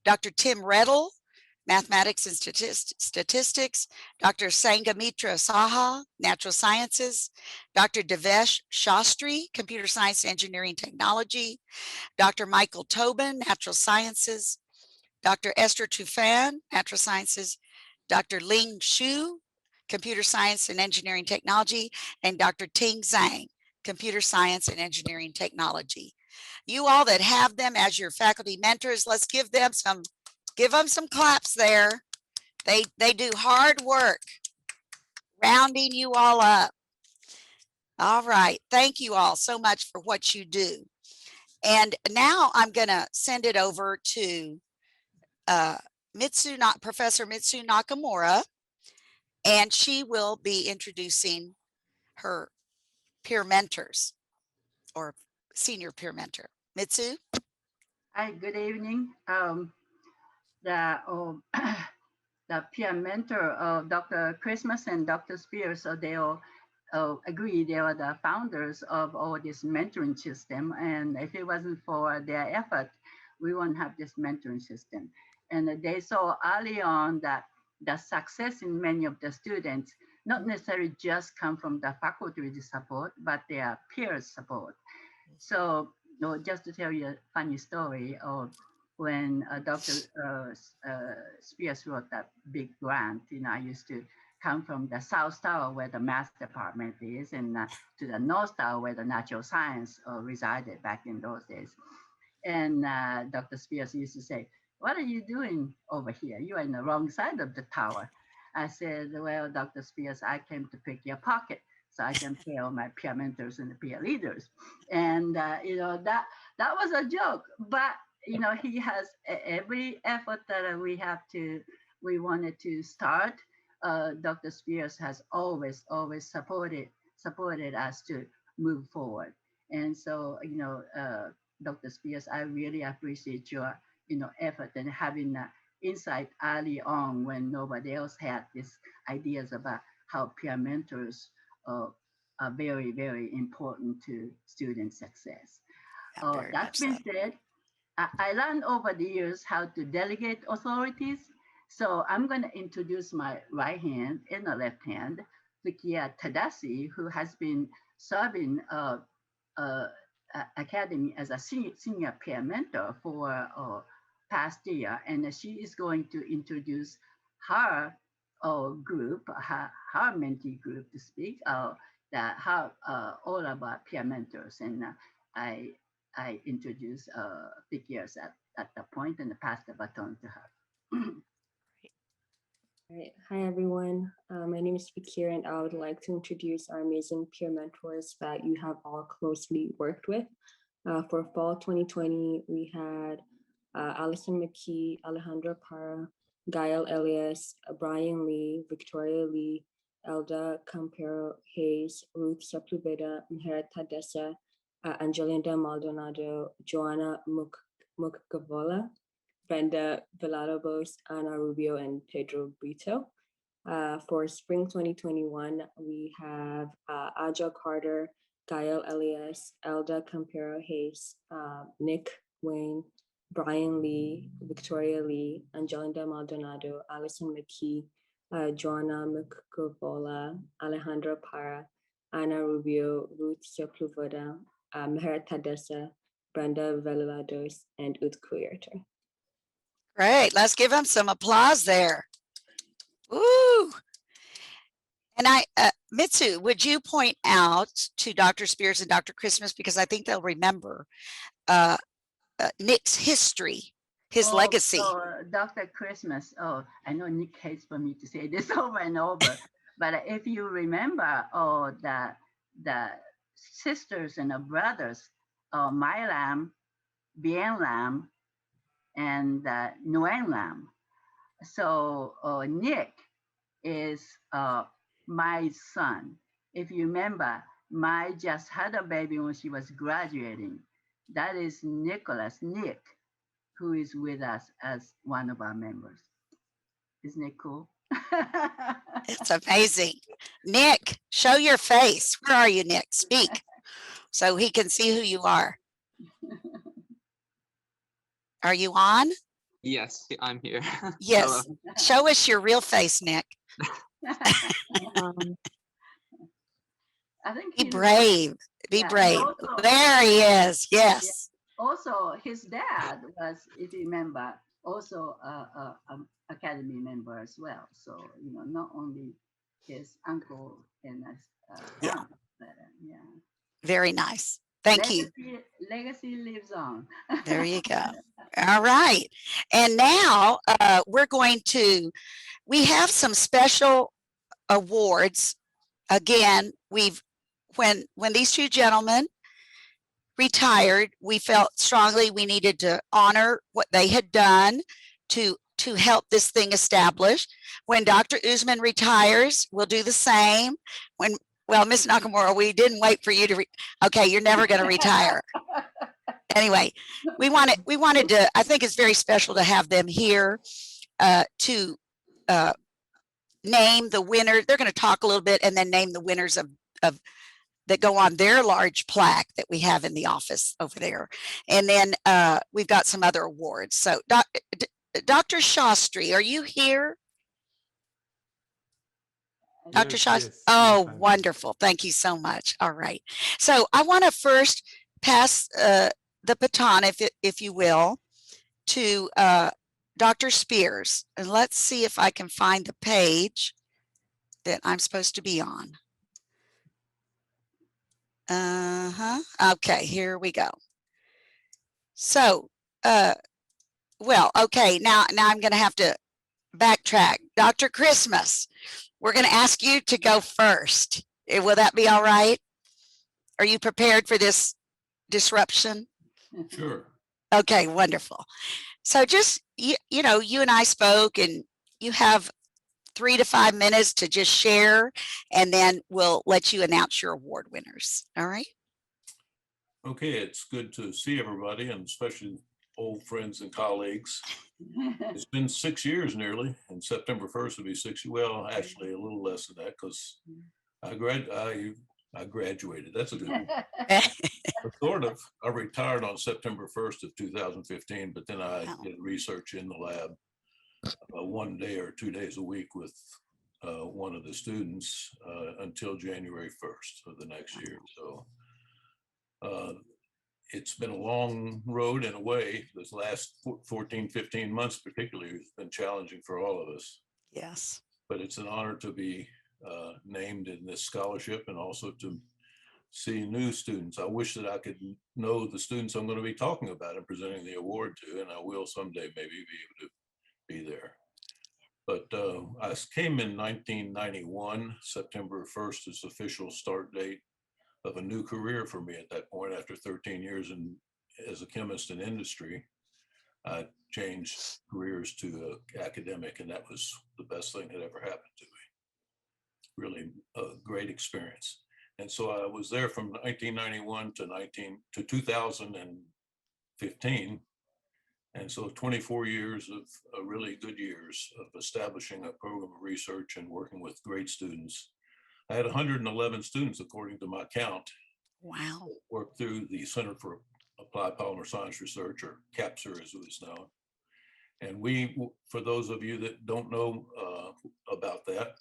Dr. Tim Reddle, Mathematics and Statistics, Dr. Sangamitra Saha, Natural Sciences, Dr. Devesh Shastri, Computer Science, Engineering, Technology, Dr. Michael Tobin, Natural Sciences, Dr. Esther Tufan, Natural Sciences, Dr. Ling Xu, Computer Science and Engineering Technology, and Dr. Ting Zhang, Computer Science and Engineering Technology. You all that have them as your faculty mentors, let's give them some claps there. They do hard work rounding you all up. All right. Thank you all so much for what you do. And now I'm going to send it over to Professor Mitsu Nakamura, and she will be introducing her peer mentors or senior peer mentor. Mitsu? Hi, good evening. The the peer mentor of Dr. Christmas and Dr. Spears, so they all agree they are the founders of all this mentoring system. And if it wasn't for their effort, we won't have this mentoring system. And they saw early on that the success in many of the students not necessarily just come from the faculty support, but their peers support. So, just to tell you a funny story, when Dr. Spears wrote that big grant, I used to come from the South Tower where the math department is, and to the North Tower where the natural science resided back in those days. And Dr. Spears used to say, "What are you doing over here? You are in the wrong side of the tower." I said, "Well, Dr. Spears, I came to pick your pocket so I can pay all my peer mentors and the peer leaders." And that was a joke, but he has every effort that we wanted to start. Dr. Spears has always supported us to move forward. And so, Dr. Spears, I really appreciate your, effort and having that insight early on when nobody else had these ideas about how peer mentors uh, are very, very important to student success. Very That much so. being said, I learned over the years how to delegate authorities. So I'm going to introduce my right hand and the left hand, Vikia Tadasi, who has been serving uh, Academy as a senior peer mentor for past year, and she is going to introduce her group, her mentee group to speak, that her all about peer mentors, and I I introduce figures at the point and pass the baton to her. Right. Hi, everyone. My name is Fakir, and I would like to introduce our amazing peer mentors that you have all closely worked with. For fall 2020, we had Alison McKee, Alejandra Parra, Gael Elias, Brian Lee, Victoria Lee, Elda Campero Hayes, Ruth Sepulveda, Miheret Tadessa, Angelinda Maldonado, Joanna Mukgavola, Brenda Villalobos, Ana Rubio, and Pedro Brito. For spring 2021, we have Aja Carter, Gael Elias, Elda Campero Hayes, Nick Wayne, Brian Lee, Victoria Lee, Angelinda Maldonado, Alison McKee, Joanna Mukgavola, Alejandra Parra, Ana Rubio, Ruth Sepulveda, Meheret Tadessa, Brenda Velados, and Ut Kuyerter. Great. Let's give them some applause there. Woo! And Mitsu, would you point out to Dr. Spears and Dr. Christmas, because I think they'll remember Nick's history, his legacy. Dr. Christmas. Oh, I know Nick hates for me to say this over and over, but if you remember, the sisters and the brothers, Mai Lam, Bien Lam, and Nguyen Lam. So Nick is my son. If you remember, Mai just had a baby when she was graduating. That is Nick, who is with us as one of our members. Isn't it cool? It's amazing. Nick, show your face. Where are you, Nick? Speak so he can see who you are. Are you on? Yes, I'm here. Hello. Yes. Show us your real face, Nick. I think Be he brave. Be yeah, brave. also, There he is. Yes. also his dad was, if you remember, also academy member as well. So not only his uncle and Yeah. aunt, but yeah, Very nice. Thank you. legacy lives on. There you go. All right. And now we have some special awards. Again, when these two gentlemen retired, we felt strongly we needed to honor what they had done to help this thing establish. When Dr. Usman retires, we'll do the same. Well, Ms. Nakamura, we didn't wait for you to, okay, you're never going to retire. Anyway, we wanted to, I think it's very special to have them here to name the winner. They're going to talk a little bit and then name the winners of that go on their large plaque that we have in the office over there. And then we've got some other awards. So Dr. Shastri, are you here? Dr. Shastri? Yes, Oh, yes, wonderful. Thank you so much. All right. So I want to first pass the baton, if you will, to Dr. Spears. And let's see if I can find the page that I'm supposed to be on. Okay, here we go. So, well, okay, now I'm going to have to backtrack. Dr. Christmas, we're going to ask you to go first. Will that be all right? Are you prepared for this disruption? sure. Okay, wonderful. So just, you and I spoke and you have 3 to 5 minutes to just share, and then we'll let you announce your award winners. All right. Okay, it's good to see everybody, and especially old friends and colleagues. It's been 6 years nearly, and September 1st will be 6. Well, actually a little less than that because I graduated. That's a good one. Sort of. I retired on September 1st of 2015, but then I did research in the lab 1 day or 2 days a week with one of the students until January 1st of the next year. So it's been a long road in a way. This last 14, 15 months particularly has been challenging for all of us. Yes. But it's an honor to be named in this scholarship and also to see new students. I wish that I could know the students I'm going to be talking about and presenting the award to, and I will someday maybe be able to be there. But I came in 1991. September 1st is the official start date of a new career for me at that point. After 13 years as a chemist in industry, I changed careers to academic, and that was the best thing that ever happened to me. Really a great experience. And so I was there from 1991 to 2015. And so 24 years of really good years of establishing a program of research and working with great students. I had 111 students, according to my count. Wow. Worked through the Center for Applied Polymer Science Research, or CAPSR as it was known. And we, for those of you that don't know about that,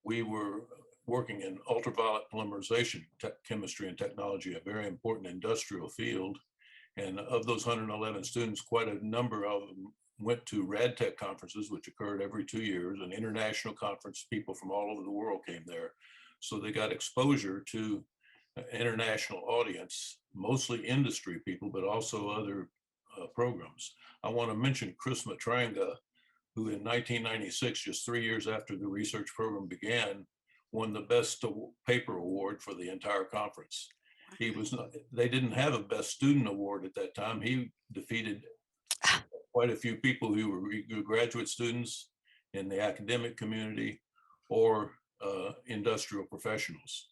we were working in ultraviolet polymerization chemistry and technology, a very important industrial field. And of those 111 students, quite a number of them went to RadTech conferences, which occurred every 2 years, an international conference. People from all over the world came there. So they got exposure to an international audience, mostly industry people, but also other programs. I want to mention Chris Matranga, who in 1996, just 3 years after the research program began, won the best paper award for the entire conference. He was not, they didn't have a best student award at that time. He defeated quite a few people who were graduate students in the academic community or industrial professionals.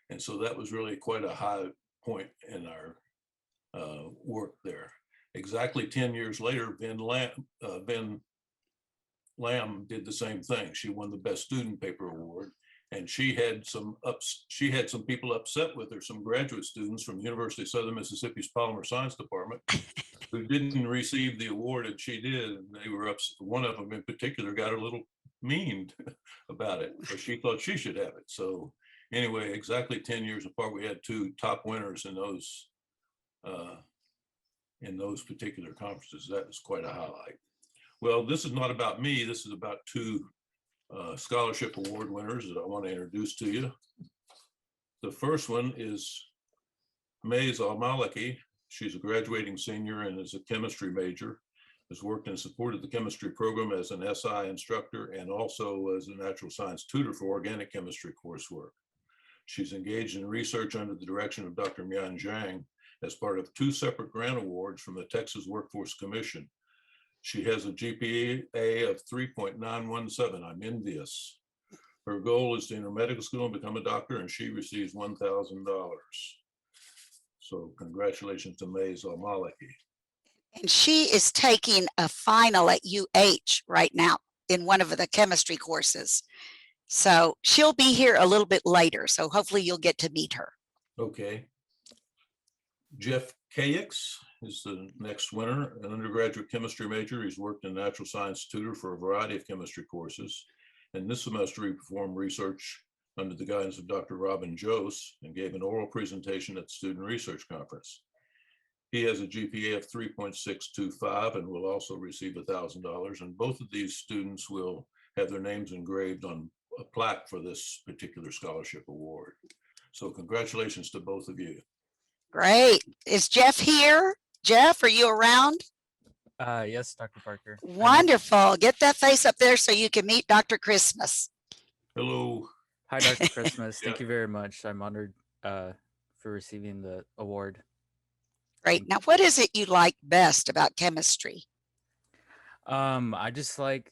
And so that was really quite a high point in our work there. Exactly 10 years later, Ben Lamb did the same thing. She won the best student paper award. And she had some people upset with her, some graduate students from the University of Southern Mississippi's Polymer Science Department who didn't receive the award, and she did. And they were upset. One of them in particular got a little mean about it, but she thought she should have it. So anyway, exactly 10 years apart, we had two top winners in those particular conferences. That was quite a highlight. Well, this is not about me. This is about two scholarship award winners that I want to introduce to you. The first one is Mays Al-Maliki. She's a graduating senior and is a chemistry major, has worked in support of the chemistry program as an SI instructor and also as a natural science tutor for organic chemistry coursework. She's engaged in research under the direction of Dr. Mian Zhang as part of two separate grant awards from the Texas Workforce Commission. She has a GPA of 3.917. I'm envious. Her goal is to enter medical school and become a doctor, and she receives $1,000. So congratulations to Mays Al-Maliki. And she is taking a final at UH right now in one of the chemistry courses. So she'll be here a little bit later. So hopefully you'll get to meet her. Okay. Jeff Kayix is the next winner, an undergraduate chemistry major. He's worked in natural science tutor for a variety of chemistry courses. And this semester he performed research under the guidance of Dr. Robin Jose and gave an oral presentation at the Student Research Conference. He has a GPA of 3.625 and will also receive $1,000. And both of these students will have their names engraved on a plaque for this particular scholarship award. So congratulations to both of you. Great. Is Jeff here? Jeff, are you around? Yes, Dr. Parker. I'm here. Wonderful. Get that face up there so you can meet Dr. Christmas. Hello. Hi, Dr. Christmas. Yeah. Thank you very much. I'm honored for receiving the award. Great. Now, what is it you like best about chemistry? I just like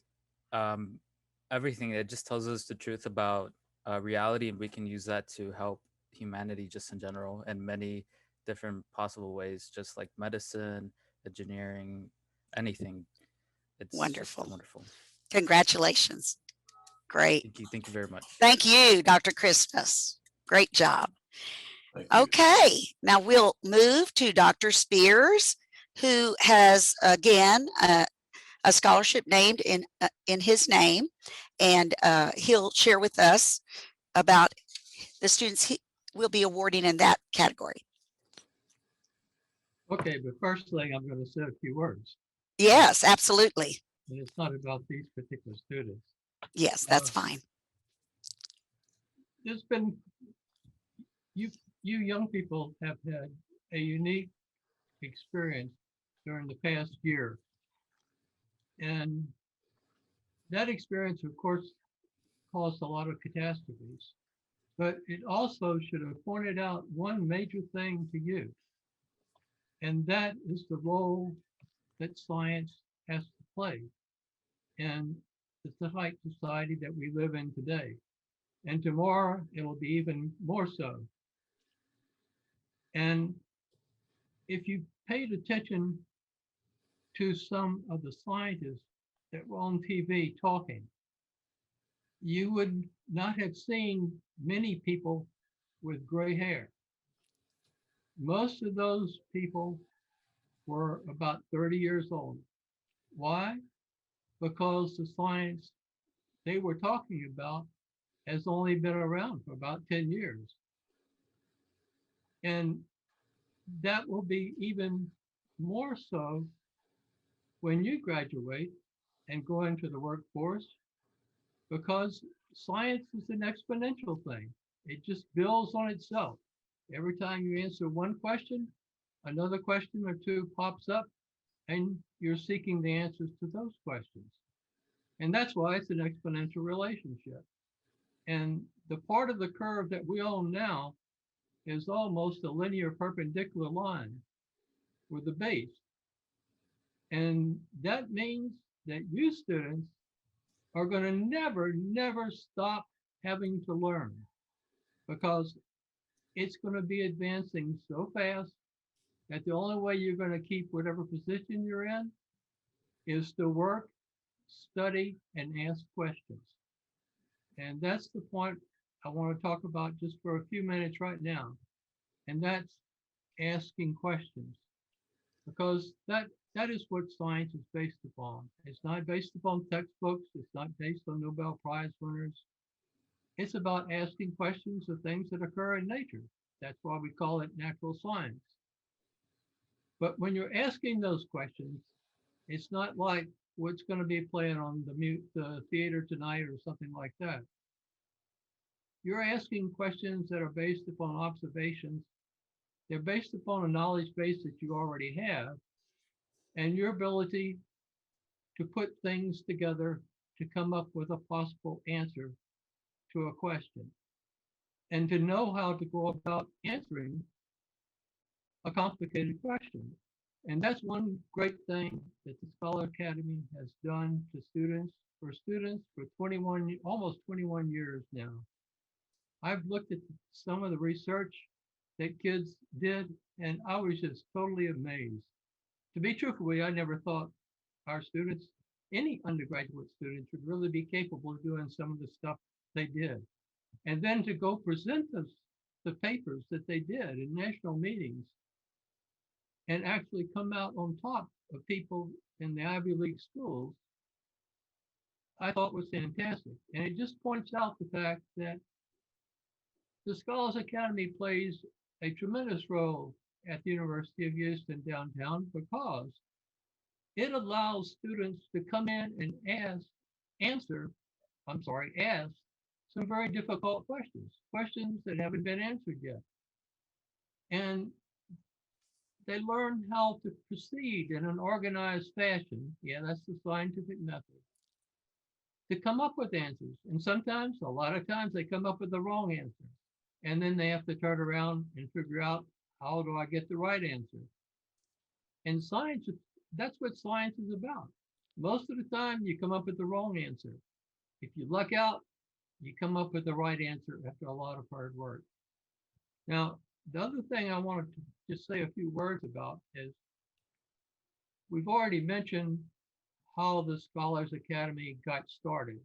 everything. It just tells us the truth about reality, and we can use that to help humanity just in general in many different possible ways, just like medicine, engineering, anything. It's just Wonderful. wonderful. Congratulations. Great. Thank you very much. Thank you, Dr. Christmas. Great job. Thank you. Okay, now we'll move to Dr. Spears, who has again a scholarship named in his name, and he'll share with us about the students he will be awarding in that category. Okay, but first thing, I'm going to say a few words. Yes, absolutely. And it's not about these particular students. Yes, that's fine. There's been, you young people have had a unique experience during the past year. And that experience, of course, caused a lot of catastrophes. But it also should have pointed out one major thing to you. And that is the role that science has to play in the type society that we live in today. And tomorrow, it will be even more so. And if you paid attention to some of the scientists that were on TV talking, you would not have seen many people with gray hair. Most of those people were about 30 years old. Why? Because the science they were talking about has only been around for about 10 years. And that will be even more so when you graduate and go into the workforce, because science is an exponential thing. It just builds on itself. Every time you answer one question, another question or two pops up, and you're seeking the answers to those questions. And that's why it's an exponential relationship. And the part of the curve that we own now is almost a linear perpendicular line with the base. And that means that you students are going to never stop having to learn, because it's going to be advancing so fast that the only way you're going to keep whatever position you're in is to work, study, and ask questions. And that's the point I want to talk about just for a few minutes right now, and that's asking questions, because that is what science is based upon. It's not based upon textbooks. It's not based on Nobel Prize winners. It's about asking questions of things that occur in nature. That's why we call it natural science. But when you're asking those questions, it's not like what's going to be playing on the theater tonight or something like that. You're asking questions that are based upon observations. They're based upon a knowledge base that you already have and your ability to put things together to come up with a possible answer to a question and to know how to go about answering a complicated question. And that's one great thing that the Scholar Academy has done to students for 21, almost 21 years now. I've looked at some of the research that kids did, and I was just totally amazed. To be truthful, I never thought our students, any undergraduate students, would really be capable of doing some of the stuff they did. And then to go present the papers that they did in national meetings and actually come out on top of people in the Ivy League schools, I thought was fantastic. And it just points out the fact that the Scholars Academy plays a tremendous role at the University of Houston downtown because it allows students to come in and ask some very difficult questions that haven't been answered yet. And they learn how to proceed in an organized fashion. Yeah, that's the scientific method. To come up with answers. And sometimes, a lot of times, they come up with the wrong answer. And then they have to turn around and figure out, how do I get the right answer? And science, that's what science is about. Most of the time, you come up with the wrong answer. If you luck out, you come up with the right answer after a lot of hard work. Now, the other thing I wanted to just say a few words about is we've already mentioned how the Scholars Academy got started.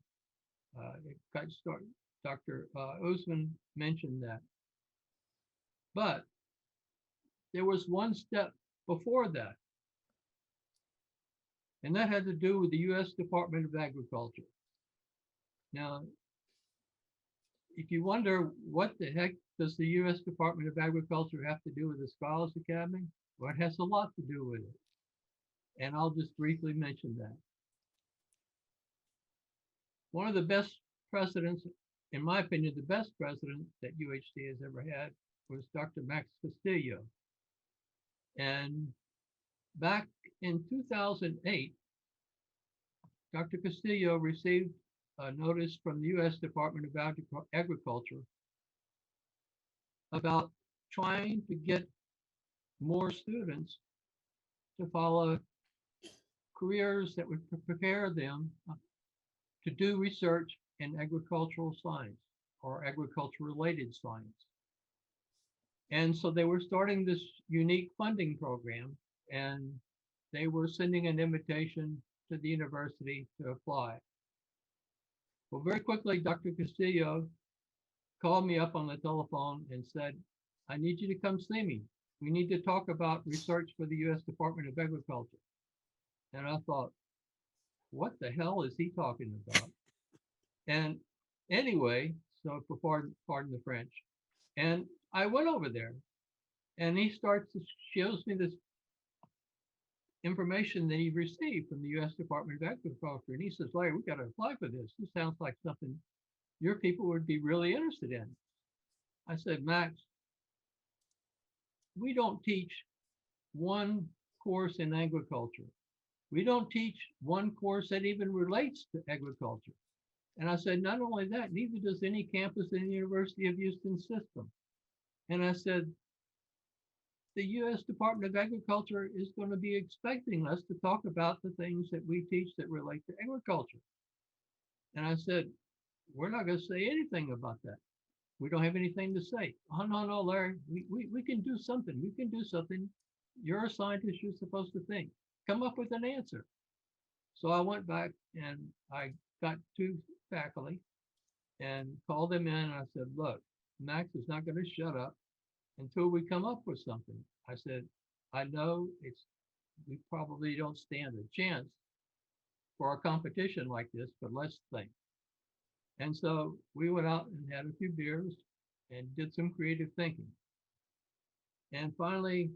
Dr. Usman mentioned that. But there was one step before that. And that had to do with the U.S. Department of Agriculture. Now, if you wonder what the heck does the U.S. Department of Agriculture have to do with the Scholars Academy? Well, it has a lot to do with it. And I'll just briefly mention that. One of the best presidents, in my opinion, the best president that UHD has ever had was Dr. Max Castillo. And back in 2008, Dr. Castillo received a notice from the U.S. Department of Agriculture about trying to get more students to follow careers that would prepare them to do research in agricultural science or agriculture-related science. And so they were starting this unique funding program, and they were sending an invitation to the university to apply. Well, very quickly, Dr. Castillo called me up on the telephone and said, I need you to come see me. We need to talk about research for the U.S. Department of Agriculture. And I thought, what the hell is he talking about? And anyway, so pardon the French. And I went over there, and he shows me this information that he received from the U.S. Department of Agriculture. And he says, Larry, we got to apply for this. This sounds like something your people would be really interested in. I said, Max, we don't teach one course in agriculture. We don't teach one course that even relates to agriculture. And I said, not only that, neither does any campus in the University of Houston system. And I said, the U.S. Department of Agriculture is going to be expecting us to talk about the things that we teach that relate to agriculture. And I said, we're not going to say anything about that. We don't have anything to say. Oh, no, Larry, we can do something. We can do something. You're a scientist. You're supposed to think. Come up with an answer. So I went back and I got two faculty and called him in. And I said, look, Max is not going to shut up until we come up with something. I said, I know we probably don't stand a chance for a competition like this, but let's think. And so we went out and had a few beers and did some creative thinking. And finally,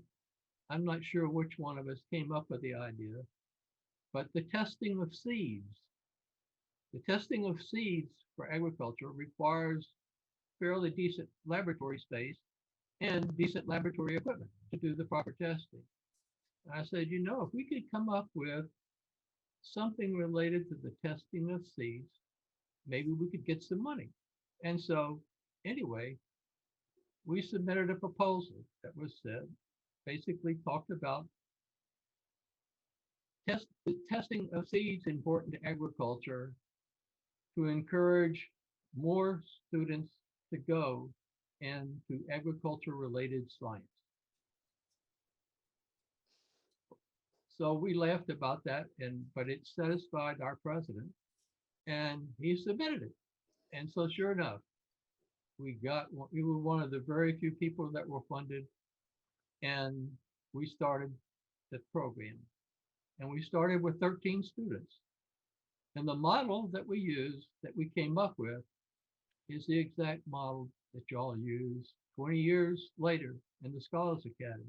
I'm not sure which one of us came up with the idea, but the testing of seeds. The testing of seeds for agriculture requires fairly decent laboratory space and decent laboratory equipment to do the proper testing. And I said, you know, if we could come up with something related to the testing of seeds, maybe we could get some money. And so anyway, we submitted a proposal that was said, basically talked about testing of seeds important to agriculture to encourage more students to go into agriculture related science. So we laughed about that, but it satisfied our president and he submitted it. And so sure enough, we were one of the very few people that were funded, and we started the program. And we started with 13 students. And the model that we came up with is the exact model that y'all use 20 years later in the Scholars Academy.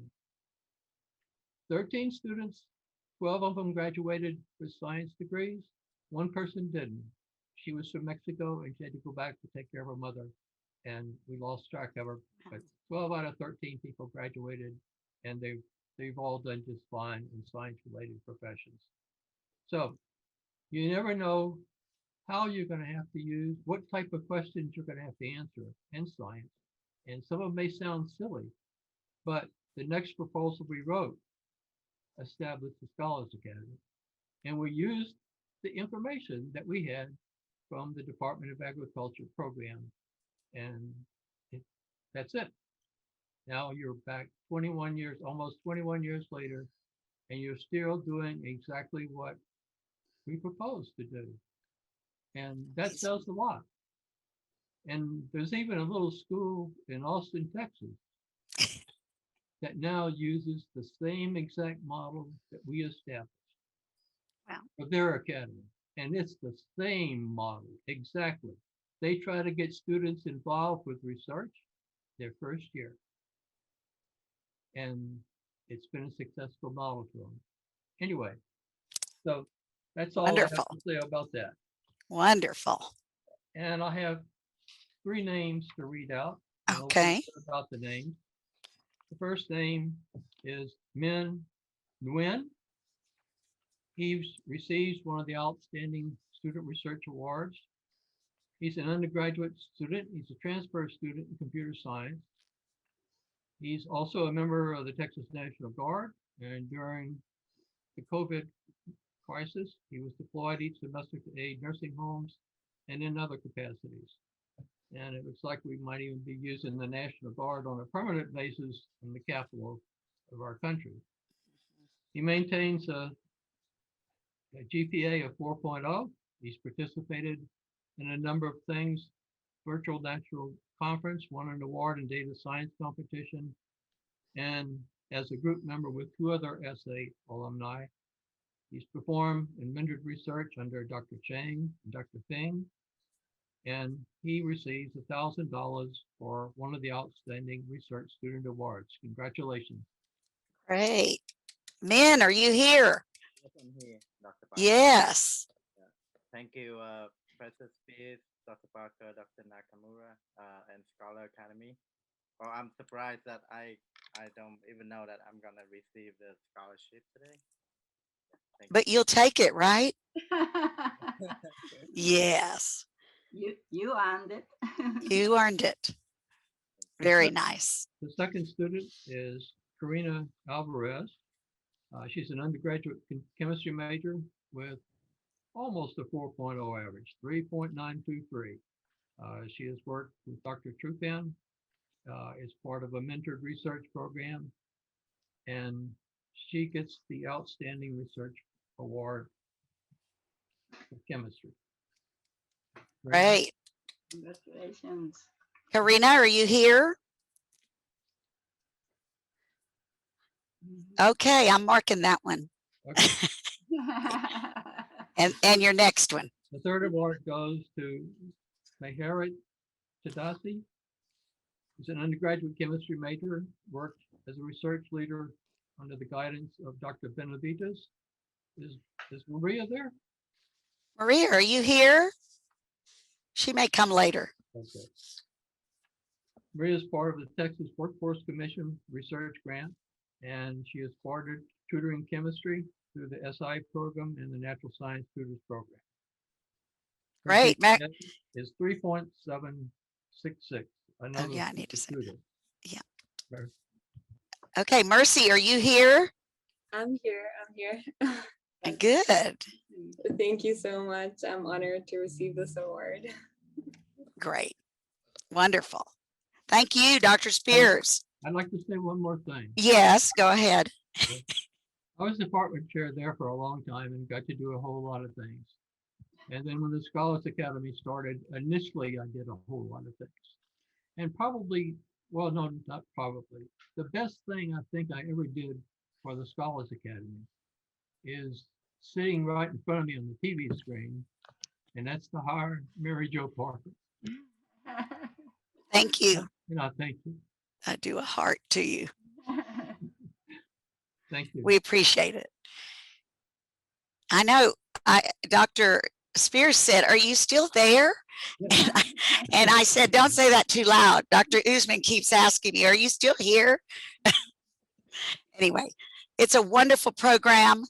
13 students, 12 of them graduated with science degrees. One person didn't. She was from Mexico and she had to go back to take care of her mother, and we lost track of her. But 12 out of 13 people graduated, and they've all done just fine in science-related professions. So you never know how you're going to have to use, what type of questions you're going to have to answer in science. And some of them may sound silly, but the next proposal we wrote established the Scholars Academy. And we used the information that we had from the Department of Agriculture program. And that's it. Now you're back 21 years, almost 21 years later, and you're still doing exactly what we proposed to do. And that tells a lot. And there's even a little school in Austin, Texas, that now uses the same exact model that we established. Wow. For their academy. And it's the same model, exactly. They try to get students involved with research their first year. And it's been a successful model for them. Anyway, so that's all I have Wonderful. to say about that. Wonderful. And I have 3 names to read out. and a little Okay. bit about the names. The first name is Min Nguyen. He receives one of the Outstanding Student Research Awards. He's an undergraduate student. He's a transfer student in computer science. He's also a member of the Texas National Guard, and during the COVID crisis, he was deployed each semester to aid nursing homes and in other capacities. And it looks like we might even be using the National Guard on a permanent basis in the capital of our country. He maintains a GPA of 4.0. He's participated in a number of things, virtual national conference, won an award in data science competition, and as a group member with 2 other SA alumni. He's performed and mentored research under Dr. Chang and Dr. Feng, and he receives $1,000 for one of the Outstanding Research Student Awards. Congratulations. Great. Min, are you here? Yes, I'm here, Dr. Parker. Yes. Thank you, Professor Spears, Dr. Parker, Dr. Nakamura, and Scholar Academy. Well, I'm surprised that I don't even know that I'm gonna receive the scholarship today. Thank But you'll take it, right? you. Yes. You earned it. You earned it. Very nice. The second student is Karina Alvarez. She's an undergraduate chemistry major with almost a 4.0 average, 3.923. She has worked with Dr. Truphan as part of a mentored research program, and she gets the Outstanding Research Award for chemistry. Great. Congratulations. Karina, are you here? Okay, I'm marking that one. Okay. And your next one. The third award goes to Meherit Tadasi. He's an undergraduate chemistry major, worked as a research leader under the guidance of Dr. Benavides. Is Maria there? Maria, are you here? She may come later. Okay. Maria is part of the Texas Workforce Commission research grant, and she is partnered tutoring chemistry through the SI program and the Natural Science Tutors program. Her Great. GPA is 3.766. Oh, yeah, I need to say that. Yeah. Mer- Okay, Mercy, are you here? I'm here. Good. Thank you so much. I'm honored to receive this award. Great. Wonderful. Thank you, Dr. Spears. I'd like to say one more thing. Yes, go ahead. I was department chair there for a long time and got to do a whole lot of things. And then when the Scholars Academy started, initially I did a whole lot of things. And probably, well, no, not probably. The best thing I think I ever did for the Scholars Academy is sitting right in front of me on the TV screen, and that's to hire Mary Jo Parker. Thank you. And I thank you. I do a heart to you. Thank you. We appreciate it. I know Dr. Spears said, "Are you still there?" And I said, "Don't say that too loud." Dr. Usman keeps asking me, "Are you still here?" Anyway, it's a wonderful program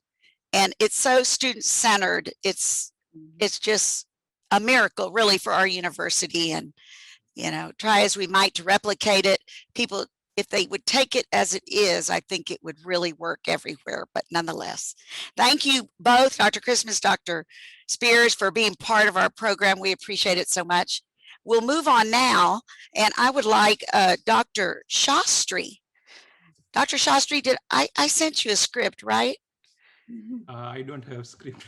and it's so student centered. It's just a miracle really for our university, and try as we might to replicate it. People, if they would take it as it is, I think it would really work everywhere, but nonetheless, thank you both, Dr. Christmas, Dr. Spears, for being part of our program. We appreciate it so much. We'll move on now, and I would like Dr. Shastri. Dr. Shastri, I sent you a script, right? I don't have script.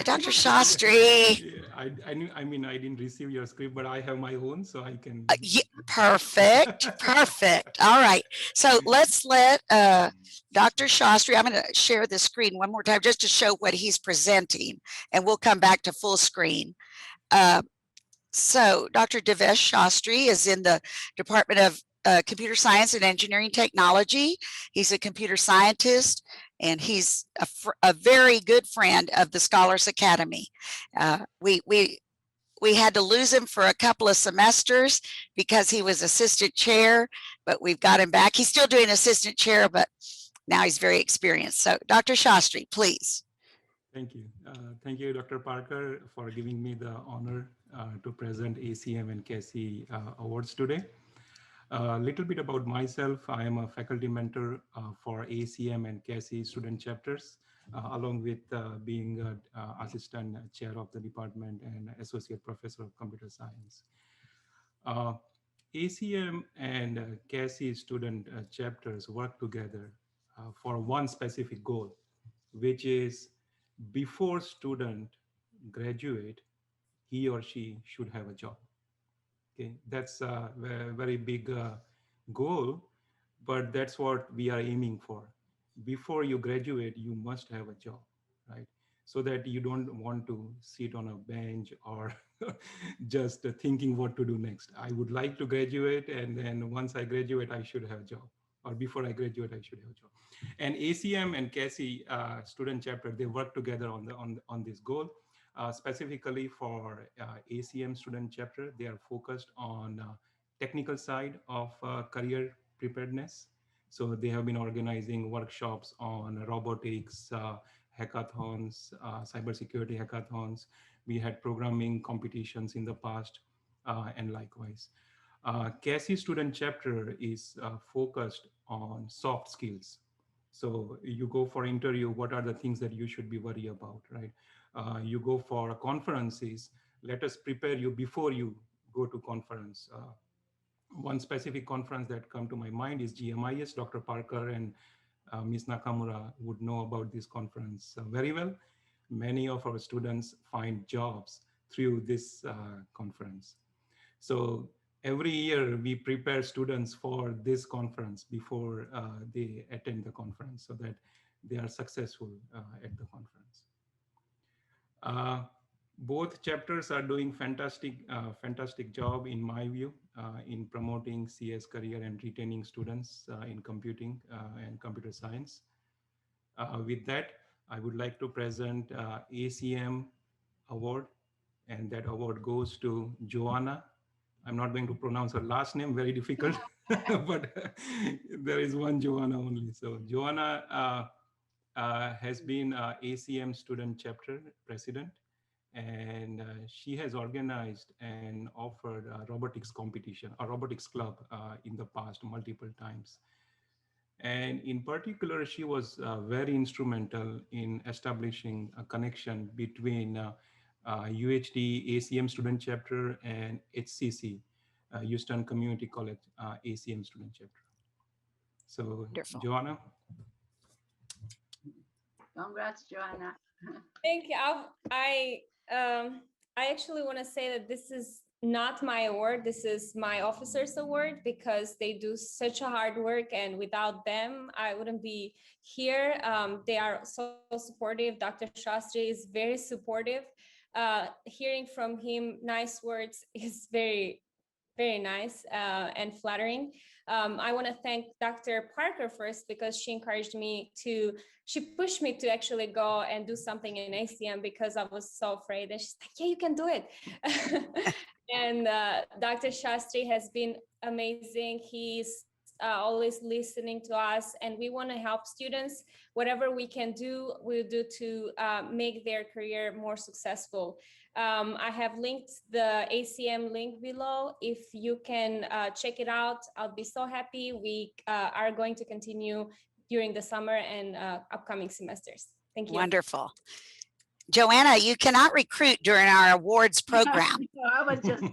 Dr. Shastri. I mean, I didn't receive your script, but I have my own, so I can. Yeah, perfect. Perfect. All right. So let's let Dr. Shastri, I'm going to share the screen one more time just to show what he's presenting, and we'll come back to full screen. So Dr. Devesh Shastri is in the Department of Computer Science and Engineering Technology. He's a computer scientist, and he's a very good friend of the Scholars Academy. We had to lose him for a couple of semesters because he was assistant chair, but we've got him back. He's still doing assistant chair, but now he's very experienced. So Dr. Shastri, please. Thank you. Thank you, Dr. Parker, for giving me the honor to present ACM and CASI awards today. A little bit about myself. I am a faculty mentor for ACM and CASI student chapters, along with being assistant chair of the department and associate professor of computer science. ACM and CASI student chapters work together for one specific goal, which is before student graduate, he or she should have a job. Okay, that's a very big goal, but that's what we are aiming for. Before you graduate, you must have a job, right? So that you don't want to sit on a bench or just thinking what to do next. I would like to graduate, and then once I graduate, I should have a job. Or before I graduate, I should have a job. And ACM and CASI student chapter, they work together on this goal. Specifically for ACM student chapter, they are focused on technical side of career preparedness. So they have been organizing workshops on robotics, hackathons, cybersecurity hackathons. We had programming competitions in the past, and likewise. CASI student chapter is focused on soft skills. So you go for interview, what are the things that you should be worried about, right? You go for conferences, let us prepare you before you go to conference. One specific conference that come to my mind is GMIS. Dr. Parker and Ms. Nakamura would know about this conference very well. Many of our students find jobs through this conference. So every year we prepare students for this conference before they attend the conference so that they are successful at the conference. Both chapters are doing fantastic job in my view in promoting CS career and retaining students in computing and computer science. With that, I would like to present ACM award, and that award goes to Joanna. I'm not going to pronounce her last name, very difficult, but there is one Joanna only. So Joanna has been ACM student chapter president, and she has organized and offered a robotics competition, a robotics club in the past multiple times. And in particular, she was very instrumental in establishing a connection between UHD ACM student chapter and HCC, Houston Community College ACM student chapter. So, Wonderful. Joanna. Congrats, Joanna. Thank you. I actually want to say that this is not my award. This is my officers award because they do such a hard work, and without them, I wouldn't be here. They are so supportive. Dr. Shastri is very supportive. Hearing from him nice words is very, very nice and flattering. I want to thank Dr. Parker first because she encouraged me to, she pushed me to actually go and do something in ACM because I was so afraid. And she's like, yeah, you can do it. And Dr. Shastri has been amazing. He's always listening to us, and we want to help students. Whatever we can do, we'll do to make their career more successful. I have linked the ACM link below. If you can check it out, I'll be so happy. We are going to continue during the summer and upcoming semesters. Thank you. Wonderful. Joanna, you cannot recruit during our awards program. No, I was just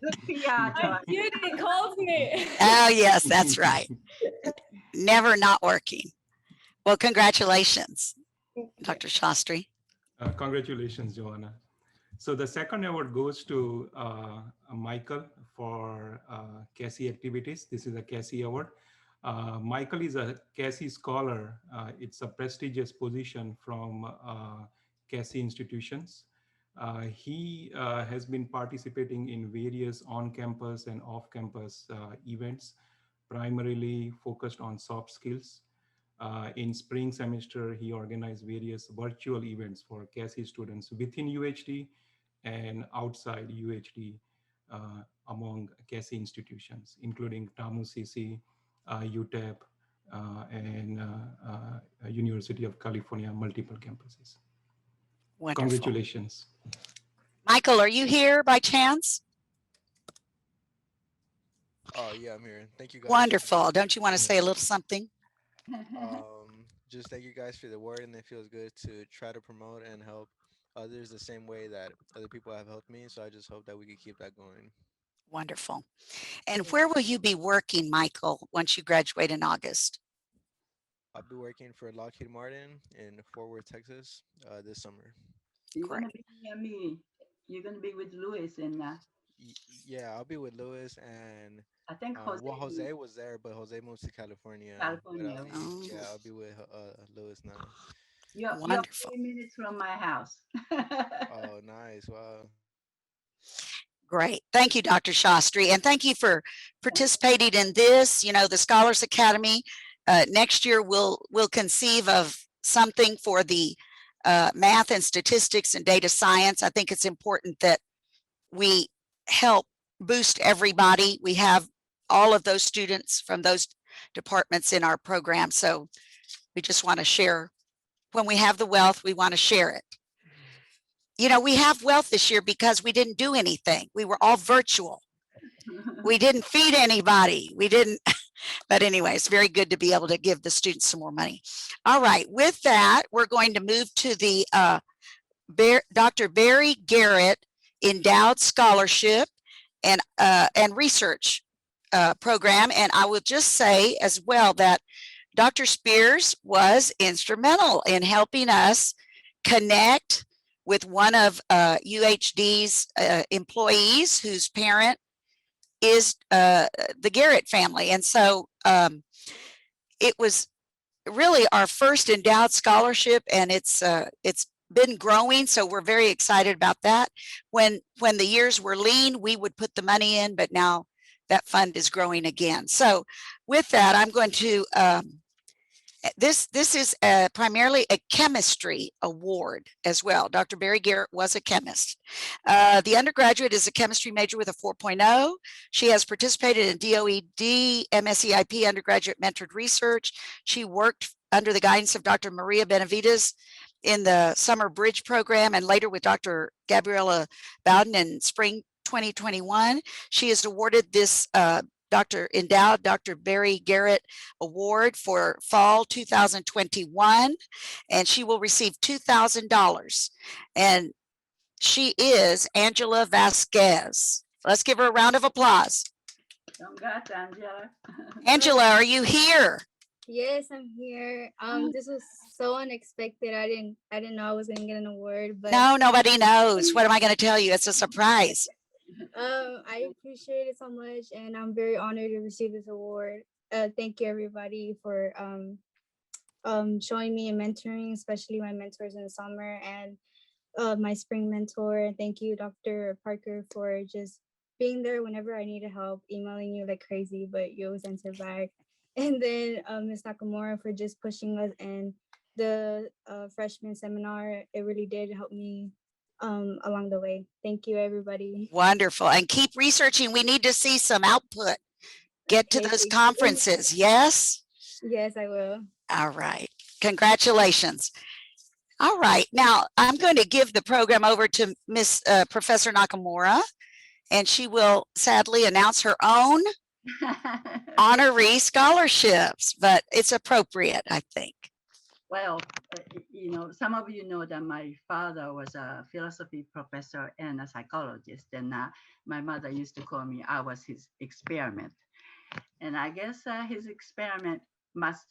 good PR, My Joanna. beauty calls me. Oh, yes, that's right. Never not working. Well, congratulations, Dr. Shastri. Congratulations, Joanna. So the second award goes to Michael for CASI activities. This is a CASI award. Michael is a CASI scholar. It's a prestigious position from CASI institutions. He has been participating in various on-campus and off-campus events, primarily focused on soft skills. In spring semester, he organized various virtual events for CASI students within UHD and outside UHD among CASI institutions, including TAMU-CC, UTEP, and University of California, multiple campuses. Wonderful. Congratulations. Michael, are you here by chance? Oh yeah, I'm here. Thank you guys. Wonderful. Don't you want to say a little something? Just thank you guys for the word, and it feels good to try to promote and help others the same way that other people have helped me. So I just hope that we can keep that going. Wonderful. And where will you be working, Michael, once you graduate in August? I'll be working for Lockheed Martin in Fort Worth, Texas, this summer. You're gonna be near me. You're gonna be with Louis and Yeah, I'll be with Louis and I think Jose. well, Jose was there, but Jose moved to California. California. But yeah, I'll be with Louis now. You're Wonderful. 3 minutes from my house. Oh, nice! Wow. Great. Thank you, Dr. Shastri. And thank you for participating in this. You know, the Scholars Academy, next year we'll conceive of something for the math and statistics and data science. I think it's important that we help boost everybody. We have all of those students from those departments in our program. So we just want to share. When we have the wealth, we want to share it. You know, we have wealth this year because we didn't do anything. We were all virtual. We didn't feed anybody. We didn't, but anyway, it's very good to be able to give the students some more money. All right, with that, we're going to move to the Dr. Barry Garrett Endowed Scholarship and Research Program. And I will just say as well that Dr. Spears was instrumental in helping us connect with one of UHD's employees whose parent is the Garrett family. And so it was really our first endowed scholarship, and it's been growing, so we're very excited about that. When the years were lean, we would put the money in, but now that fund is growing again. So with that, I'm going to this is primarily a chemistry award as well. Dr. Barry Garrett was a chemist. The undergraduate is a chemistry major with a 4.0. She has participated in DOED, MSEIP undergraduate mentored research. She worked under the guidance of Dr. Maria Benavides in the Summer Bridge program and later with Dr. Gabriela Bowden in spring 2021. She is awarded this endowed Dr. Barry Garrett Award for fall 2021, and she will receive $2,000. And she is Angela Vasquez. Let's give her a round of applause. Congrats, Angela. Angela, are you here? Yes, I'm here. This was so unexpected. I didn't know I was gonna get an award, but No, nobody knows. What am I going to tell you? It's a surprise. I appreciate it so much, and I'm very honored to receive this award. Thank you everybody for showing me and mentoring, especially my mentors in the summer and my spring mentor. Thank you, Dr. Parker, for just being there whenever I needed help, emailing you like crazy, but you always answer back. And then Ms. Nakamura for just pushing us in the freshman seminar. It really did help me along the way. Thank you, everybody. Wonderful. And keep researching. We need to see some output. Get to Okay, those thank you. conferences. Yes? Yes, I will. All right. Congratulations. All right. Now I'm going to give the program over to Miss Professor Nakamura, and she will sadly announce her own honoree scholarships, but it's appropriate, I think. Well, you know, some of you know that my father was a philosophy professor and a psychologist, and my mother used to call me, I was his experiment. And I guess his experiment must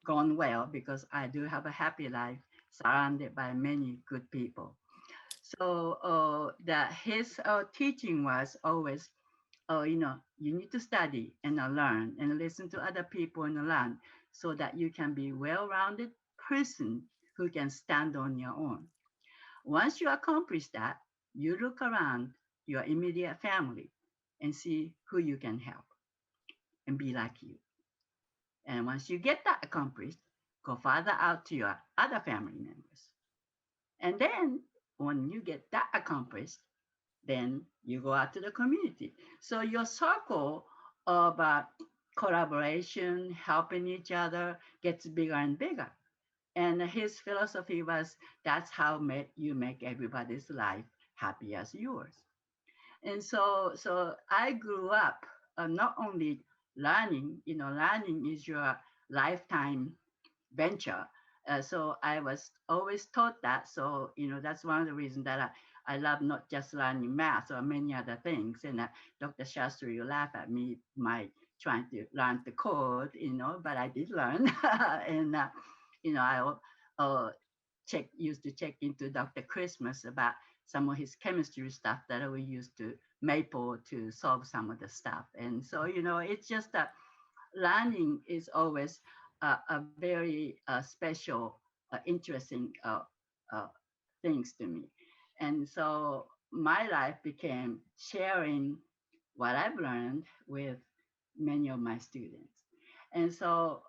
gone well because I do have a happy life surrounded by many good people. So his teaching was always, you know, you need to study and learn and listen to other people and learn so that you can be well-rounded person who can stand on your own. Once you accomplish that, you look around your immediate family and see who you can help and be like you. And once you get that accomplished, go farther out to your other family members. And then when you get that accomplished, then you go out to the community. So your circle of collaboration, helping each other gets bigger and bigger. And his philosophy was that's how you make everybody's life happy as yours. And so I grew up not only learning, you know, learning is your lifetime venture. So I was always taught that. So, you know, that's one of the reasons that I love not just learning math or many other things. And Dr. Shastri, you laugh at me, my trying to learn the code, you know, but I did learn. And, you know, I used to check into Dr. Christmas about some of his chemistry stuff that we used to maple to solve some of the stuff. And so, you know, it's just that learning is always a very special, interesting things to me. And so my life became sharing what I've learned with many of my students. And so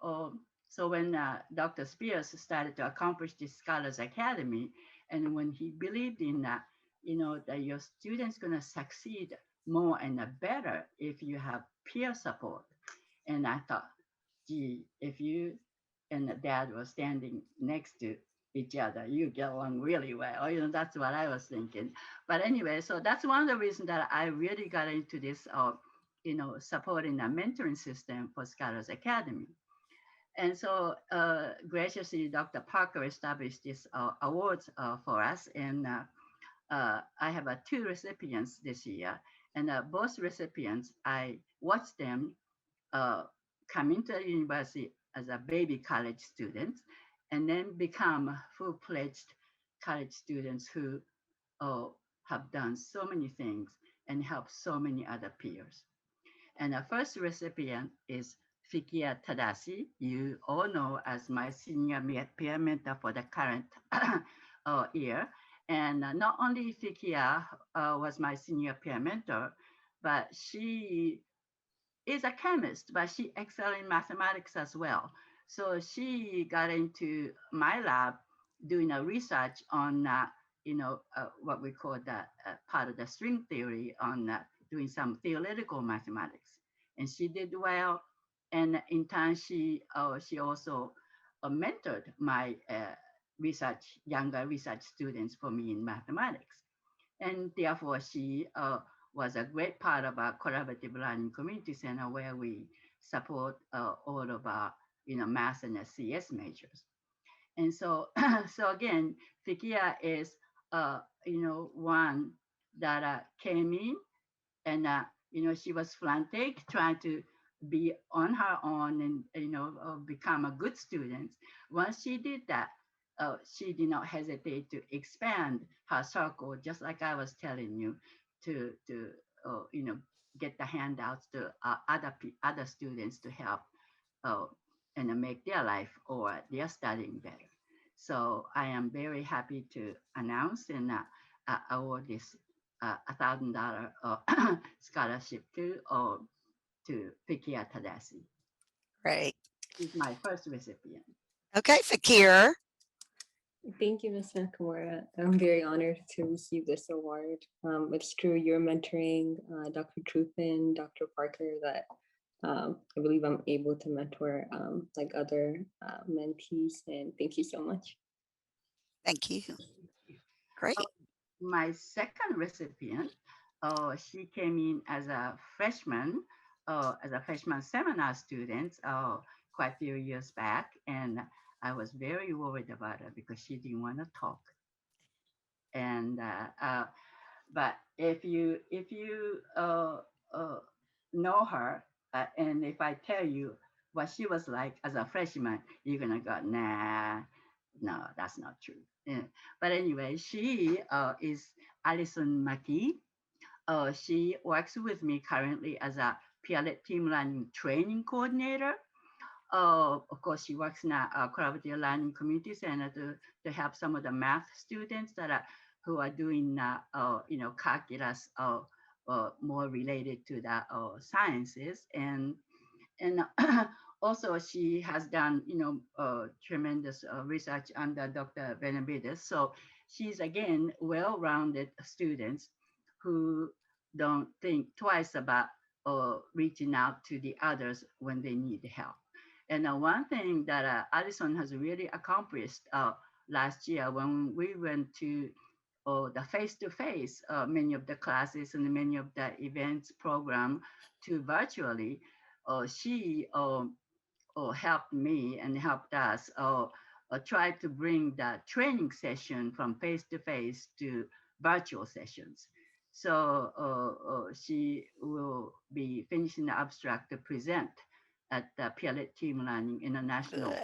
when Dr. Spears started to accomplish this Scholars Academy, and when he believed in that, you know, that your students going to succeed more and better if you have peer support. And I thought, gee, if you and the dad were standing next to each other, you get along really well. You know, that's what I was thinking. But anyway, so that's one of the reasons that I really got into this, you know, supporting a mentoring system for Scholars Academy. And so graciously, Dr. Parker established this awards for us. And I have 2 recipients this year. And both recipients, I watched them come into the university as a baby college student and then become full-fledged college students who have done so many things and helped so many other peers. And the first recipient is Fikia Tadashi. You all know as my senior peer mentor for the current year. And not only Fikia was my senior peer mentor, but she is a chemist, but she excelled in mathematics as well. So she got into my lab doing a research on, what we call the part of the string theory on doing some theoretical mathematics. And she did well. And in turn, she also mentored my younger research students for me in mathematics. And therefore, she was a great part of our collaborative learning community center where we support all of our math and CS majors. And so so again, Fikia is one that came in and she was frantic trying to be on her own and become a good student. Once she did that, she did not hesitate to expand her circle, just like I was telling you, to get the handouts to other students to help and make their life or their studying better. So I am very happy to announce and award this $1,000 scholarship to Fikia Tadashi. Great. She's my first recipient. Okay, Fakir. Thank you, Ms. Nakamura. I'm very honored to receive this award. It's through your mentoring, Dr. Truthan, Dr. Parker, that I believe I'm able to mentor like other mentees, and thank you so much. Thank you. Great. My second recipient, she came in as a freshman seminar student quite a few years back, and I was very worried about her because she didn't want to talk. And but if you know her, and if I tell you what she was like as a freshman, you're gonna go, nah, no, that's not true. Yeah. But anyway, she is Alison Maki. She works with me currently as a peer-led team learning training coordinator. Of course, she works in a collaborative learning community center to help some of the math students who are doing calculus more related to the sciences, and also she has done tremendous research under Dr. Benavides. So she's again well-rounded students who don't think twice about reaching out to the others when they need help. And one thing that Alison has really accomplished last year when we went to the face-to-face, many of the classes and many of the events program to virtually, she helped me and helped us try to bring the training session from face-to-face to virtual sessions. So she will be finishing the abstract to present at the peer-led team learning international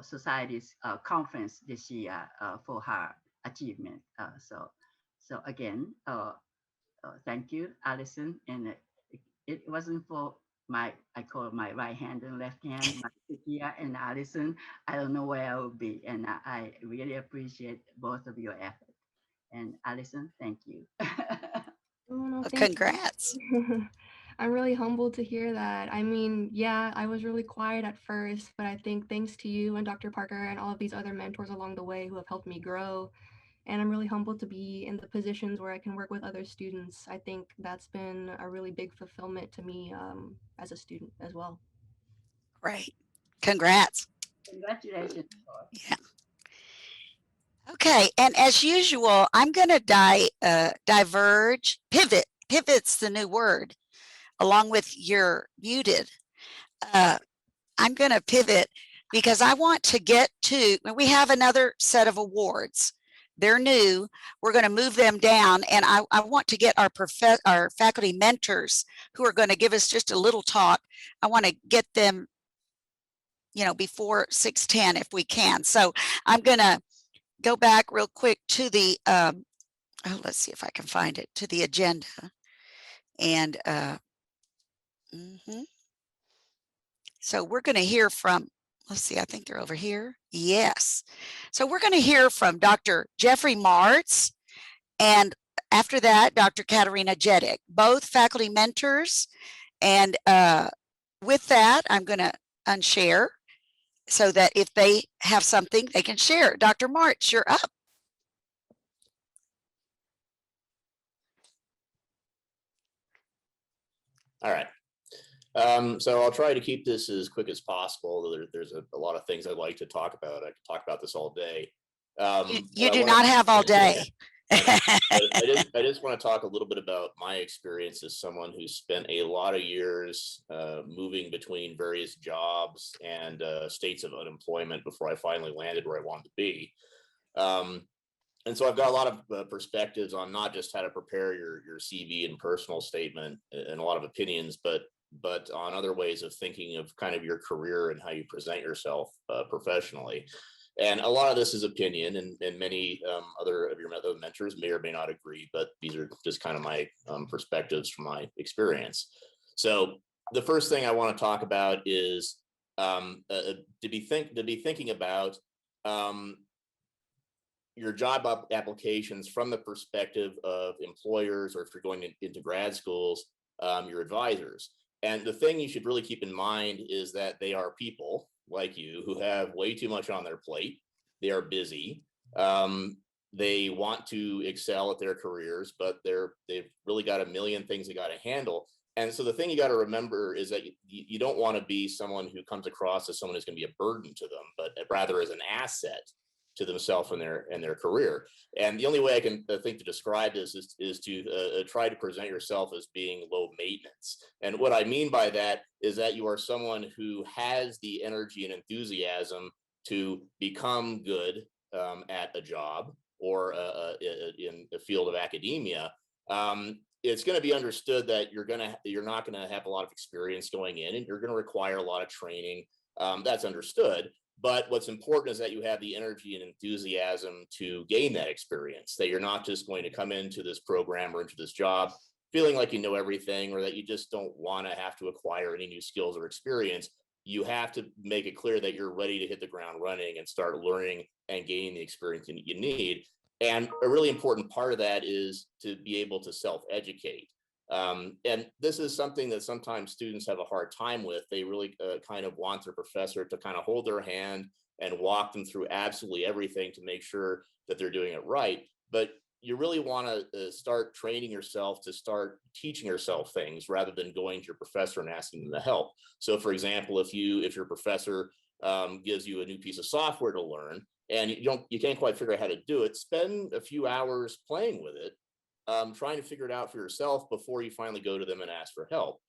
societies conference this year for her achievement. So again, thank you, Alison. And it wasn't for I call it my right hand and left hand, my Fikia and Alison, I don't know where I would be. And I really appreciate both of your effort. And Alison, thank you. Well, congrats. I'm really humbled to hear that. I mean, yeah, I was really quiet at first, but I think thanks to you and Dr. Parker and all of these other mentors along the way who have helped me grow. And I'm really humbled to be in the positions where I can work with other students. I think that's been a really big fulfillment to me as a student as well. Great. Congrats. Congratulations. Yeah. Okay. And as usual, I'm going to pivot. Pivot's the new word, along with your muted. I'm going to pivot because I want to get to, we have another set of awards. They're new. We're going to move them down, and I want to get our faculty mentors who are going to give us just a little talk. I want to get them, before 6:10 if we can. So I'm going to go back real quick to the, oh, let's see if I can find it, to the agenda. And so we're going to hear from, let's see, I think they're over here. Yes. So we're going to hear from Dr. Jeffrey Martz, and after that, Dr. Katarina Jedek, both faculty mentors. And with that, I'm going to unshare so that if they have something, they can share. Dr. Martz, you're up. All right. So I'll try to keep this as quick as possible. There's a lot of things I'd like to talk about. I could talk about this all day. You do not have all day. I just want to talk a little bit about my experience as someone who spent a lot of years moving between various jobs and states of unemployment before I finally landed where I wanted to be. And so I've got a lot of perspectives on not just how to prepare your CV and personal statement and a lot of opinions, but on other ways of thinking of kind of your career and how you present yourself professionally. And a lot of this is opinion, and many other of your mentors may or may not agree, but these are just kind of my perspectives from my experience. So the first thing I want to talk about is to be thinking about your job applications from the perspective of employers, or if you're going into grad schools, your advisors. And the thing you should really keep in mind is that they are people like you who have way too much on their plate. They are busy. They want to excel at their careers, but they've really got a million things they got to handle. And so the thing you got to remember is that you don't want to be someone who comes across as someone who's going to be a burden to them, but rather as an asset to themselves and their career. And the only way I can think to describe this is to try to present yourself as being low maintenance. And what I mean by that is that you are someone who has the energy and enthusiasm to become good at a job or in the field of academia. It's going to be understood that you're not going to have a lot of experience going in, and you're going to require a lot of training. That's understood. But what's important is that you have the energy and enthusiasm to gain that experience, that you're not just going to come into this program or into this job feeling like you know everything, or that you just don't want to have to acquire any new skills or experience. You have to make it clear that you're ready to hit the ground running and start learning and gaining the experience that you need. And a really important part of that is to be able to self-educate. And this is something that sometimes students have a hard time with. They really kind of want their professor to kind of hold their hand and walk them through absolutely everything to make sure that they're doing it right. But you really want to start training yourself to start teaching yourself things rather than going to your professor and asking them to help. So for example, if your professor gives you a new piece of software to learn and you can't quite figure out how to do it, spend a few hours playing with it, trying to figure it out for yourself before you finally go to them and ask for help.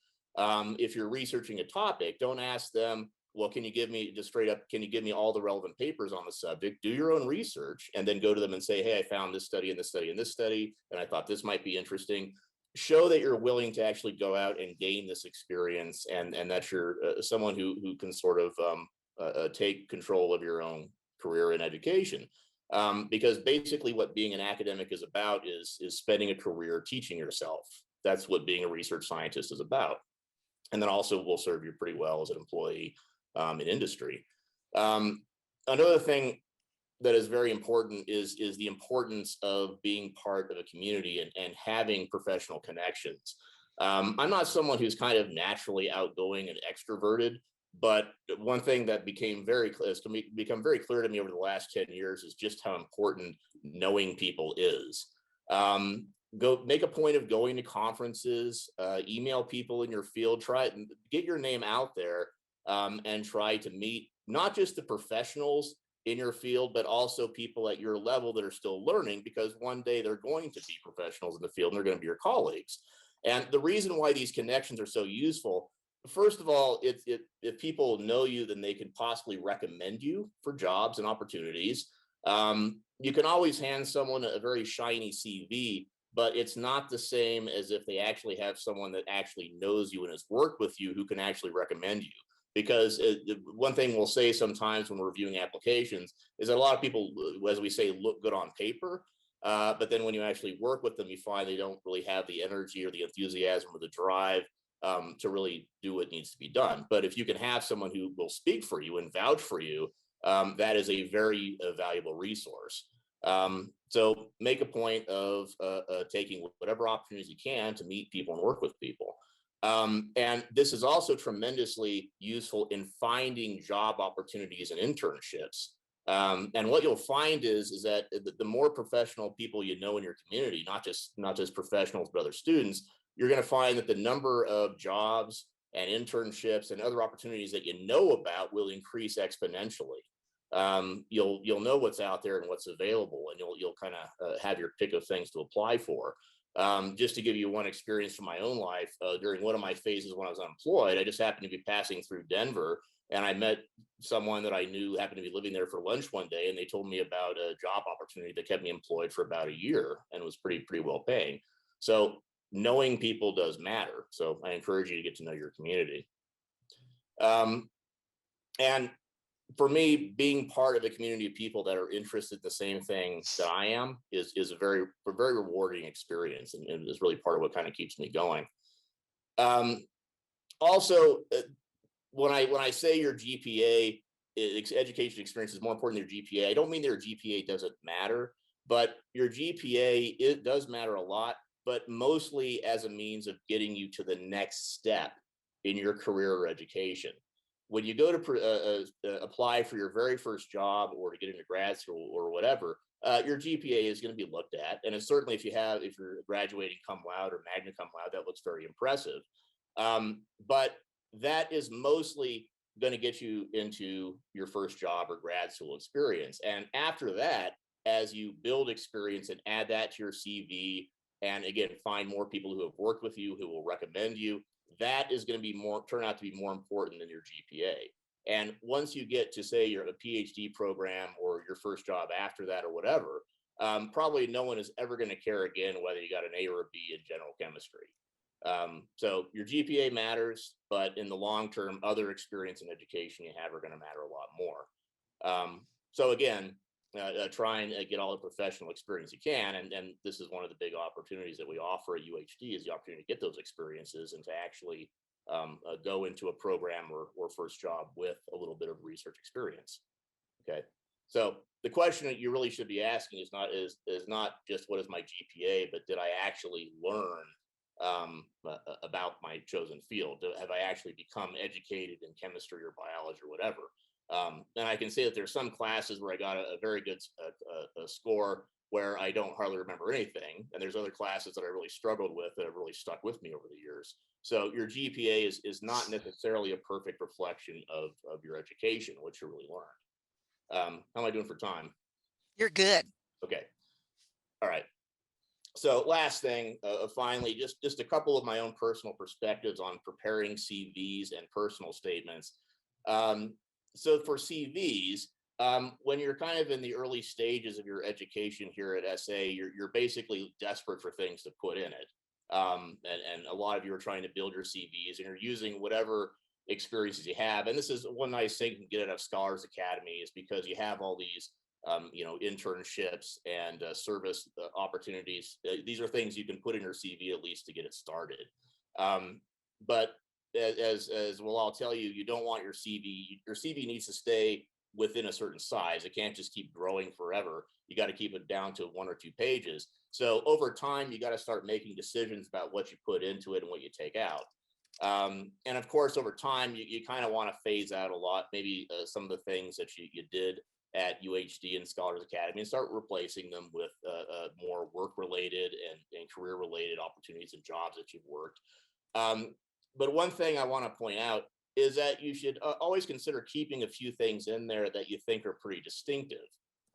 If you're researching a topic, don't ask them, well, can you give me just straight up, can you give me all the relevant papers on the subject? Do your own research and then go to them and say, hey, I found this study and this study and this study, and I thought this might be interesting. Show that you're willing to actually go out and gain this experience, and that you're someone who can sort of take control of your own career and education. Because basically what being an academic is about is spending a career teaching yourself. That's what being a research scientist is about. And then also will serve you pretty well as an employee in industry. Another thing that is very important is the importance of being part of a community and having professional connections. I'm not someone who's kind of naturally outgoing and extroverted, but one thing that become very clear to me over the last 10 years is just how important knowing people is. Go make a point of going to conferences, email people in your field, try and get your name out there, and try to meet not just the professionals in your field, but also people at your level that are still learning, because one day they're going to be professionals in the field and they're going to be your colleagues. And the reason why these connections are so useful, first of all, if people know you, then they can possibly recommend you for jobs and opportunities. You can always hand someone a very shiny CV, but it's not the same as if they actually have someone that actually knows you and has worked with you who can actually recommend you. Because one thing we'll say sometimes when we're reviewing applications is that a lot of people, as we say, look good on paper, but then when you actually work with them, you find they don't really have the energy or the enthusiasm or the drive to really do what needs to be done. But if you can have someone who will speak for you and vouch for you, that is a very valuable resource. So make a point of taking whatever opportunities you can to meet people and work with people. And this is also tremendously useful in finding job opportunities and internships. And what you'll find is that the more professional people you know in your community, not just professionals, but other students, you're going to find that the number of jobs and internships and other opportunities that you know about will increase exponentially. You'll know what's out there and what's available, and you'll kind of have your pick of things to apply for. Just to give you one experience from my own life, during one of my phases when I was unemployed, I just happened to be passing through Denver, and I met someone that I knew happened to be living there for lunch one day, and they told me about a job opportunity that kept me employed for about a year and was pretty well paying. So knowing people does matter. So I encourage you to get to know your community. And for me, being part of a community of people that are interested in the same thing that I am is a very rewarding experience, and is really part of what kind of keeps me going. Also, when I say your GPA, education experience is more important than your GPA, I don't mean that your GPA doesn't matter, but your GPA, it does matter a lot, but mostly as a means of getting you to the next step in your career or education. When you go to apply for your very first job or to get into grad school or whatever, your GPA is going to be looked at. And it's certainly if you're graduating cum laude or magna cum laude, that looks very impressive. But that is mostly going to get you into your first job or grad school experience. And after that, as you build experience and add that to your CV, and again, find more people who have worked with you, who will recommend you, that is going to turn out to be more important than your GPA. And once you get to, say, you're a PhD program or your first job after that or whatever, probably no one is ever going to care again whether you got an A or a B in general chemistry. So your GPA matters, but in the long term, other experience and education you have are going to matter a lot more. So again, try and get all the professional experience you can. And this is one of the big opportunities that we offer at UHD, is the opportunity to get those experiences and to actually go into a program or first job with a little bit of research experience. Okay. So the question that you really should be asking is not just what is my GPA, but did I actually learn about my chosen field? Have I actually become educated in chemistry or biology or whatever? And I can say that there's some classes where I got a very good score where I don't hardly remember anything. And there's other classes that I really struggled with that have really stuck with me over the years. So your GPA is not necessarily a perfect reflection of your education, what you really learned. How am I doing for time? You're good. Okay. All right. So last thing, finally, just a couple of my own personal perspectives on preparing CVs and personal statements. So for CVs, when you're kind of in the early stages of your education here at SA, you're basically desperate for things to put in it. And a lot of you are trying to build your CVs and you're using whatever experiences you have. And this is one nice thing you can get out of Scholars Academy, is because you have all these internships and service opportunities. These are things you can put in your CV at least to get it started. But as well, I'll tell you, you don't want your CV needs to stay within a certain size. It can't just keep growing forever. You got to keep it down to 1 or 2 pages. So over time, you got to start making decisions about what you put into it and what you take out. And of course, over time, you kind of want to phase out a lot, maybe some of the things that you did at UHD and Scholars Academy, and start replacing them with more work-related and career-related opportunities and jobs that you've worked. But one thing I want to point out is that you should always consider keeping a few things in there that you think are pretty distinctive.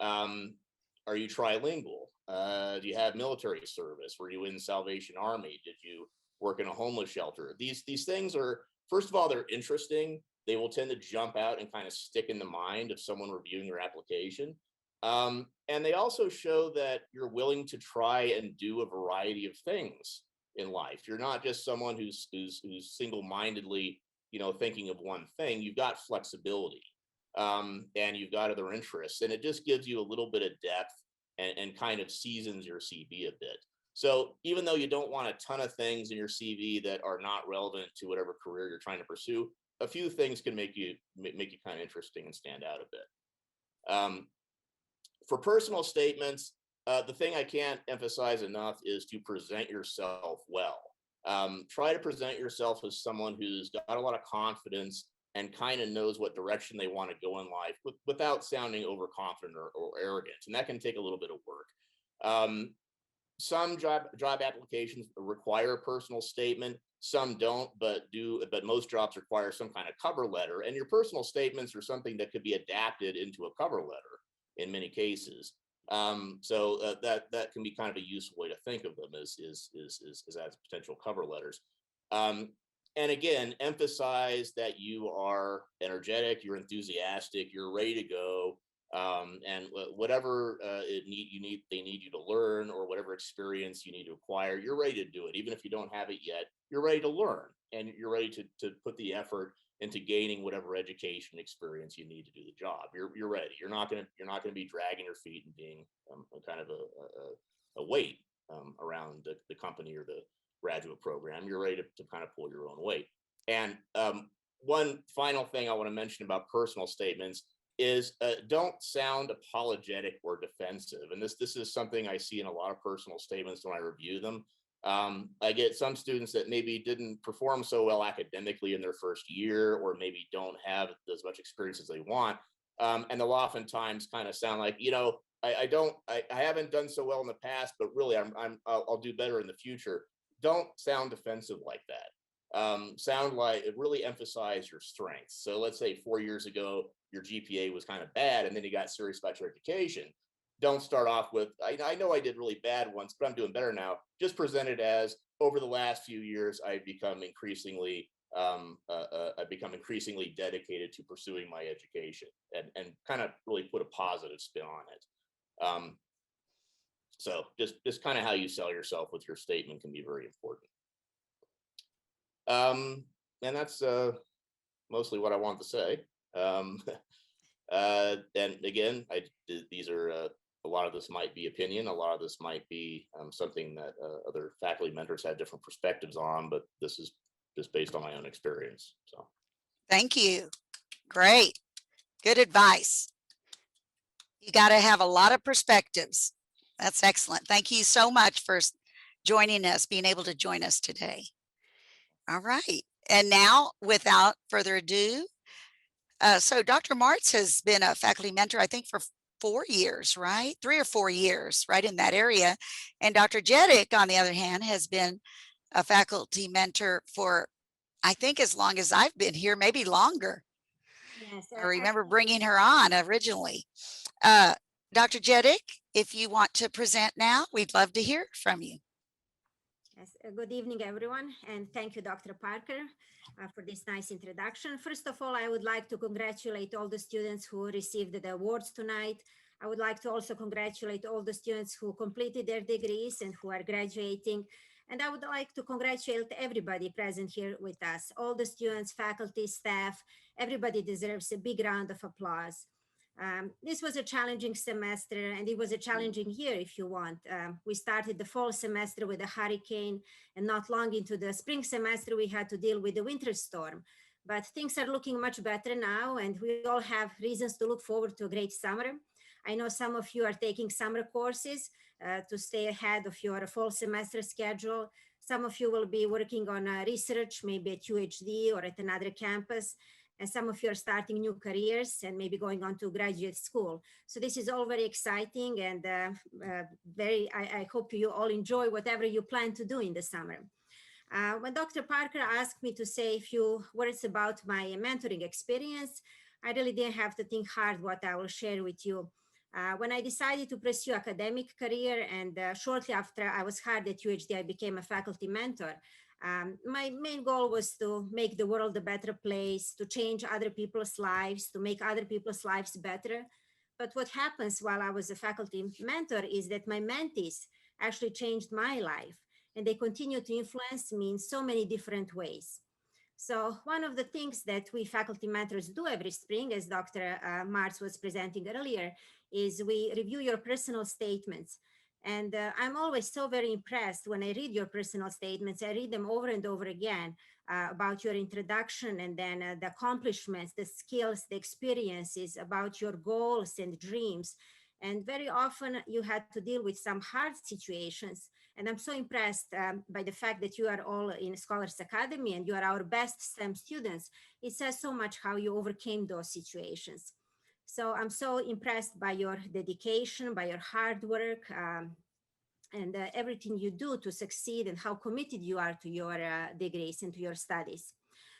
Are you trilingual? Do you have military service? Were you in the Salvation Army? Did you work in a homeless shelter? These things are, first of all, they're interesting. They will tend to jump out and kind of stick in the mind of someone reviewing your application. And they also show that you're willing to try and do a variety of things in life. You're not just someone who's single-mindedly thinking of one thing. You've got flexibility, and you've got other interests, and it just gives you a little bit of depth and kind of seasons your CV a bit. So even though you don't want a ton of things in your CV that are not relevant to whatever career you're trying to pursue, a few things can make you kind of interesting and stand out a bit. For personal statements, the thing I can't emphasize enough is to present yourself well. Try to present yourself as someone who's got a lot of confidence and kind of knows what direction they want to go in life without sounding overconfident or arrogant. And that can take a little bit of work. Some job applications require a personal statement. Some don't, but most jobs require some kind of cover letter. And your personal statements are something that could be adapted into a cover letter in many cases. So that can be kind of a useful way to think of them as potential cover letters. And again, emphasize that you are energetic, you're enthusiastic, you're ready to go, and whatever they need you to learn, or whatever experience you need to acquire, you're ready to do it. Even if you don't have it yet, you're ready to learn, and you're ready to put the effort into gaining whatever education experience you need to do the job. You're ready. You're not gonna be dragging your feet and being kind of a weight around the company or the graduate program. You're ready to kind of pull your own weight. And one final thing I want to mention about personal statements is don't sound apologetic or defensive. And this is something I see in a lot of personal statements when I review them. I get some students that maybe didn't perform so well academically in their first year, or maybe don't have as much experience as they want. And they'll oftentimes kind of sound like, I haven't done so well in the past, but really I'll do better in the future. Don't sound defensive like that. Sound like it, really emphasize your strengths. So let's say 4 years ago, your GPA was kind of bad, and then you got serious about your education. Don't start off with, I know I did really bad once, but I'm doing better now. Just present it as, over the last few years, I've become increasingly dedicated to pursuing my education, and kind of really put a positive spin on it. So just kind of how you sell yourself with your statement can be very important. And that's mostly what I want to say. And again, these are a lot of this might be opinion, a lot of this might be something that other faculty mentors have different perspectives on, but this is just based on my own experience. So Thank you. Great. Good advice. You got to have a lot of perspectives. That's excellent. Thank you so much for joining us, being able to join us today. All right. And now, without further ado, so Dr. Martz has been a faculty mentor, I think, for 4 years, right? 3 or 4 years, right in that area. And Dr. Jedick, on the other hand, has been a faculty mentor for, I think, as long as I've been here, maybe longer. Yes, I remember bringing her on originally. Dr. Jedick, if you want to present now, we'd love to hear from you. Yes, good evening, everyone, and thank you, Dr. Parker, for this nice introduction. First of all, I would like to congratulate all the students who received the awards tonight. I would like to also congratulate all the students who completed their degrees and who are graduating. And I would like to congratulate everybody present here with us, all the students, faculty, staff. Everybody deserves a big round of applause. This was a challenging semester, and it was a challenging year, if you want. We started the fall semester with a hurricane, and not long into the spring semester, we had to deal with the winter storm. But things are looking much better now, and we all have reasons to look forward to a great summer. I know some of you are taking summer courses to stay ahead of your fall semester schedule. Some of you will be working on research, maybe at UHD or at another campus. And some of you are starting new careers and maybe going on to graduate school. So this is all very exciting, and I hope you all enjoy whatever you plan to do in the summer. When Dr. Parker asked me to say a few words about my mentoring experience, I really didn't have to think hard what I will share with you. When I decided to pursue academic career, and shortly after I was hired at UHD, I became a faculty mentor. My main goal was to make the world a better place, to change other people's lives, to make other people's lives better. But what happens while I was a faculty mentor is that my mentees actually changed my life, and they continue to influence me in so many different ways. So one of the things that we faculty mentors do every spring, as Dr. Martz was presenting earlier, is we review your personal statements. And I'm always so very impressed when I read your personal statements. I read them over and over again about your introduction, and then the accomplishments, the skills, the experiences, about your goals and dreams. And very often you had to deal with some hard situations. And I'm so impressed by the fact that you are all in Scholars Academy and you are our best STEM students. It says so much how you overcame those situations. So I'm so impressed by your dedication, by your hard work, and everything you do to succeed, and how committed you are to your degrees and to your studies.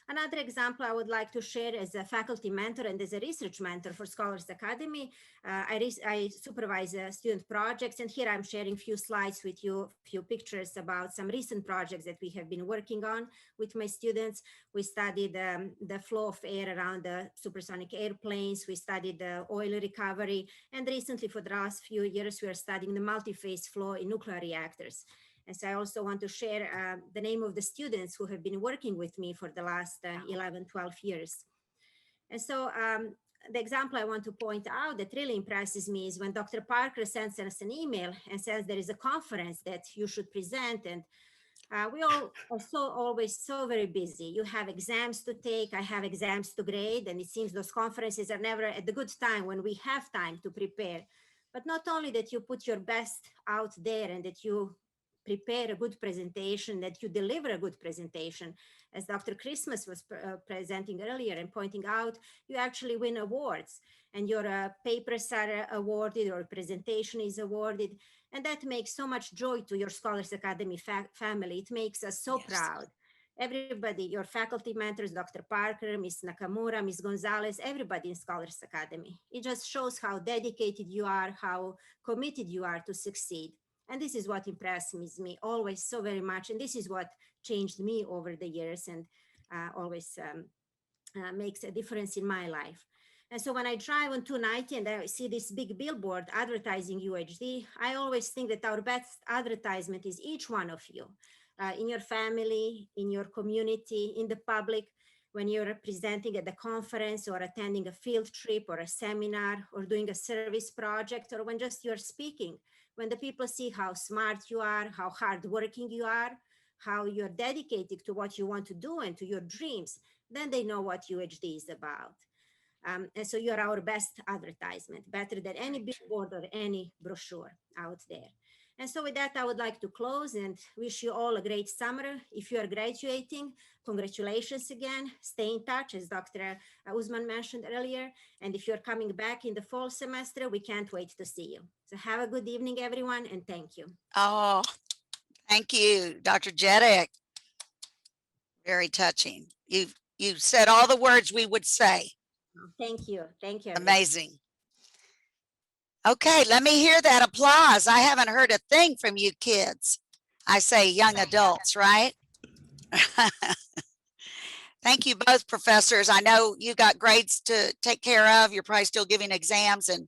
Another example I would like to share as a faculty mentor and as a research mentor for Scholars Academy, I supervise student projects, and here I'm sharing a few slides with you, few pictures about some recent projects that we have been working on with my students. We studied the flow of air around the supersonic airplanes. We studied the oil recovery, and recently for the last few years, we are studying the multi-phase flow in nuclear reactors. And so I also want to share the name of the students who have been working with me for the last 11, 12 years. And so the example I want to point out that really impresses me is when Dr. Parker sends us an email and says there is a conference that you should present, and we all are always so very busy. You have exams to take, I have exams to grade, and it seems those conferences are never at the good time when we have time to prepare. But not only that you put your best out there and that you prepare a good presentation, that you deliver a good presentation. As Dr. Christmas was presenting earlier and pointing out, you actually win awards, and your papers are awarded, or presentation is awarded. And that makes so much joy to your Scholars Academy family. It makes us so proud. Everybody, your faculty mentors, Dr. Parker, Ms. Nakamura, Ms. Gonzalez, everybody in Scholars Academy. It just shows how dedicated you are, how committed you are to succeed. And this is what impresses me always so very much. And this is what changed me over the years, and always makes a difference in my life. And so when I drive on 290 and I see this big billboard advertising UHD, I always think that our best advertisement is each one of you, in your family, in your community, in the public, when you're presenting at the conference or attending a field trip or a seminar or doing a service project, or when just you're speaking. When the people see how smart you are, how hardworking you are, how you're dedicated to what you want to do and to your dreams, then they know what UHD is about. And so you're our best advertisement, better than any billboard or any brochure out there. And so with that, I would like to close and wish you all a great summer. If you are graduating, congratulations again. Stay in touch, as Dr. Usman mentioned earlier. And if you're coming back in the fall semester, we can't wait to see you. So have a good evening, everyone, and thank you. Oh, thank you, Dr. Jedek. Very touching. You've said all the words we would say. Thank you. Thank you. Everyone. Amazing. Okay, let me hear that applause. I haven't heard a thing from you kids. I say young adults, right? Thank you both, professors. I know you got grades to take care of. You're probably still giving exams, and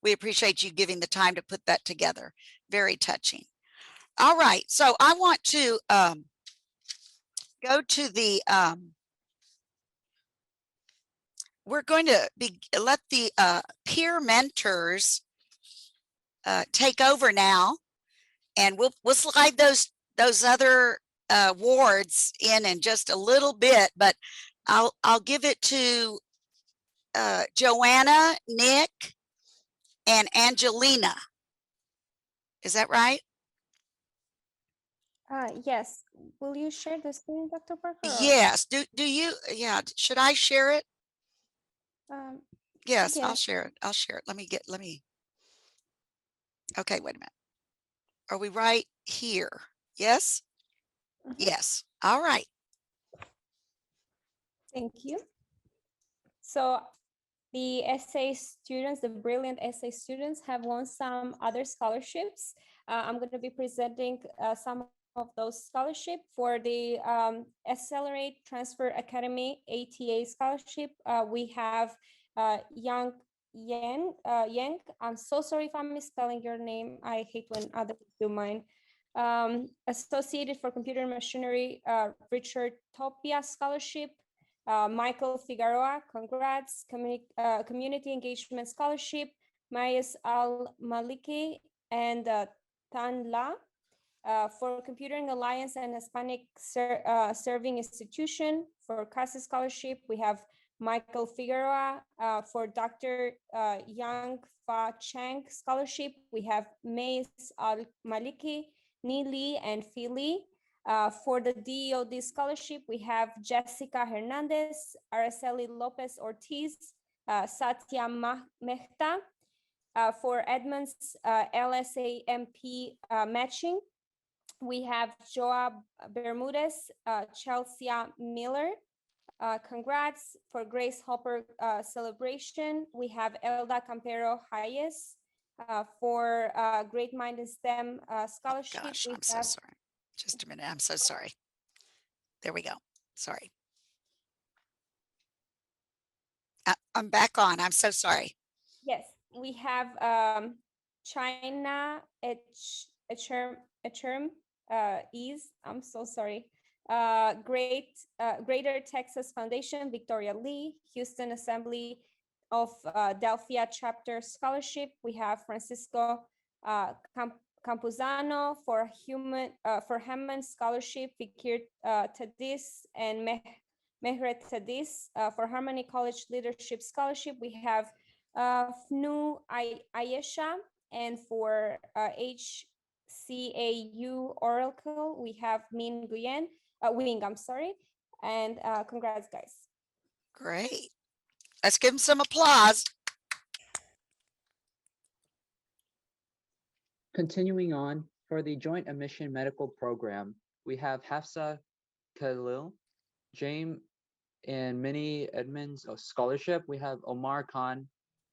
we appreciate you giving the time to put that together. Very touching. All right, so I want to go to the, we're going to let the peer mentors take over now, and we'll slide those other awards in just a little bit, but I'll give it to Joanna, Nick, and Angelina. Is that right? Yes. Will you share the screen, Dr. Parker? Yes. Do you? Yeah. Should I share it? Yes, I'll yes. share it. I'll share it. Let me. Okay, wait a minute. Are we right here? Yes? Yes. All right. Thank you. So the essay students, the brilliant essay students, have won some other scholarships. I'm going to be presenting some of those scholarships for the Accelerate Transfer Academy ATA scholarship. We have Yang. I'm so sorry if I'm misspelling your name. I hate when others do mine. Associated for Computer and Machinery, Richard Topia Scholarship, Michael Figueroa, congrats, Community Engagement Scholarship, Mayes Al-Maliki, and Tan La. For Computing Alliance and Hispanic Serving Institution, for CASA Scholarship, we have Michael Figueroa. For Dr. Yang Fa Chang Scholarship, we have Mayes Al-Maliki, Ni Lee, and Phi Lee. For the DEOD Scholarship, we have Jessica Hernandez, Araceli Lopez Ortiz, Satya Mehta. For Edmonds LSAMP matching, we have Joab Bermudez, Chelsea Miller. Congrats. For Grace Hopper celebration, we have Elda Campero Hayes. For Great Mind in STEM scholarship, Gosh, we I'm so have sorry. Just a minute. I'm so sorry. There we go. Sorry. I'm back on. I'm so sorry. Yes, we have China Echerm Ease. I'm so sorry. Greater Texas Foundation, Victoria Lee, Houston Assembly of Delphia Chapter Scholarship. We have Francisco Campuzano for Hammond Scholarship, Fikir Tadis, and Mehret Tadis for Harmony College Leadership Scholarship. We have Fnu Ayesha, and for HCAU Oracle, we have Min Wing, I'm sorry, and congrats, guys. Great. Let's give them some applause. Continuing on, for the Joint Admission Medical Program, we have Hafsa Khalil, James and Minnie Edmonds Scholarship. We have Omar Khan,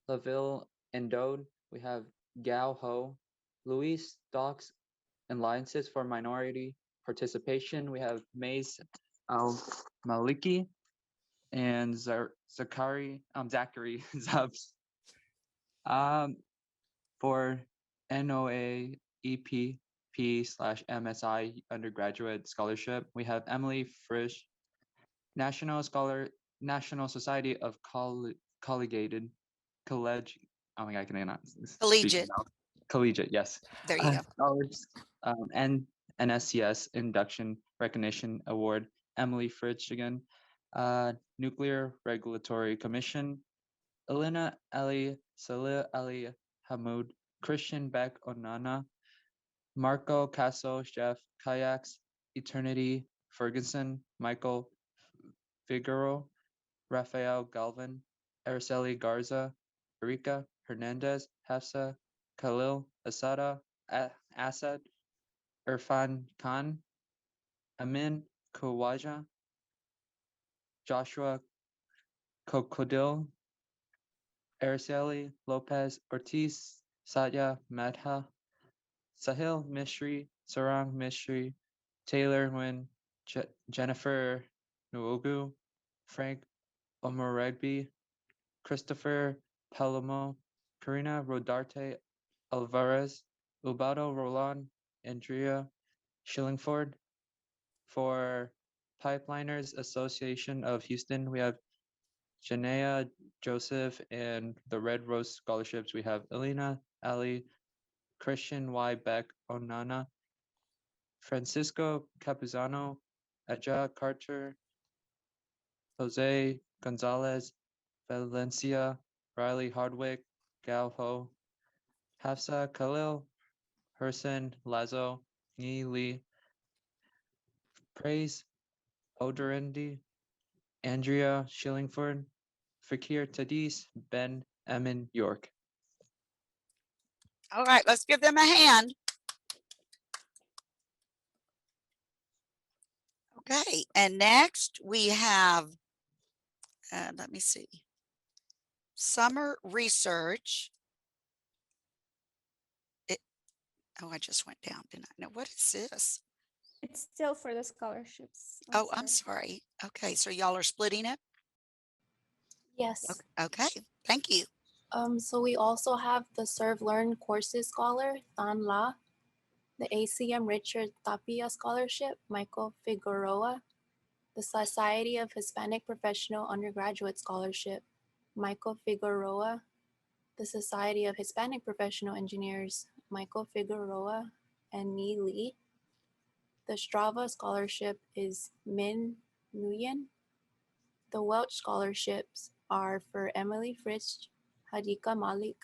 Laville Endode. We have Gao Ho, Luis Stocks Alliances for Minority Participation. We have Mays Al-Maliki and Zachary Zubs. For NOA EPP/MSI undergraduate scholarship, we have Emily Frisch, National Society of Collegiate College. Oh my God, I cannot speak Collegiate. now. Collegiate, yes. There you go. Scholars, and NSCS Induction Recognition Award, Emily Fritsch again. Nuclear Regulatory Commission, Elena Ali, Salih Ali Hamoud, Christian Beck Onana, Marco Casso, Jeff Kayaks, Eternity Ferguson, Michael Figueroa, Rafael Galvin, Araceli Garza, Erika Hernandez, Hafsa Khalil, Asada Asad, Irfan Khan, Amin Khawaja, Joshua Kokodil, Araceli Lopez Ortiz, Satya Madha, Sahil Mishri, Sarang Mishri, Taylor Nguyen, Jennifer Nwogu, Frank Omoregbi, Christopher Palomo, Karina Rodarte Alvarez, Ubaldo Roland, Andrea Shillingford. For Pipeliners Association of Houston, we have Janaea Joseph, and the Red Rose Scholarships, we have Elena Ali, Christian Y. Beck Onana, Francisco Capuzano, Aja Carter, Jose Gonzalez, Valencia, Riley Hardwick, Gao Ho, Hafsa Khalil, Herson Lazo, Yi Lee, Praise Odorendi, Andrea Shillingford, Fakir Tadis, Ben Emin York. All right, let's give them a hand. Okay, and next we have, let me see, summer research. Oh, I just went down, didn't I? No, what is this? It's still for the scholarships. I'm sorry. Okay, so y'all are splitting it? Yes. Okay, thank you. So we also have the Serve Learn Courses Scholar, Than La. the ACM Richard Tapia Scholarship, Michael Figueroa, the Society of Hispanic Professional Undergraduate Scholarship, Michael Figueroa, the Society of Hispanic Professional Engineers, Michael Figueroa and Ni Lee. The Strava Scholarship is Min Nguyen. The Welch Scholarships are for Emily Fritsch, Hadika Malik,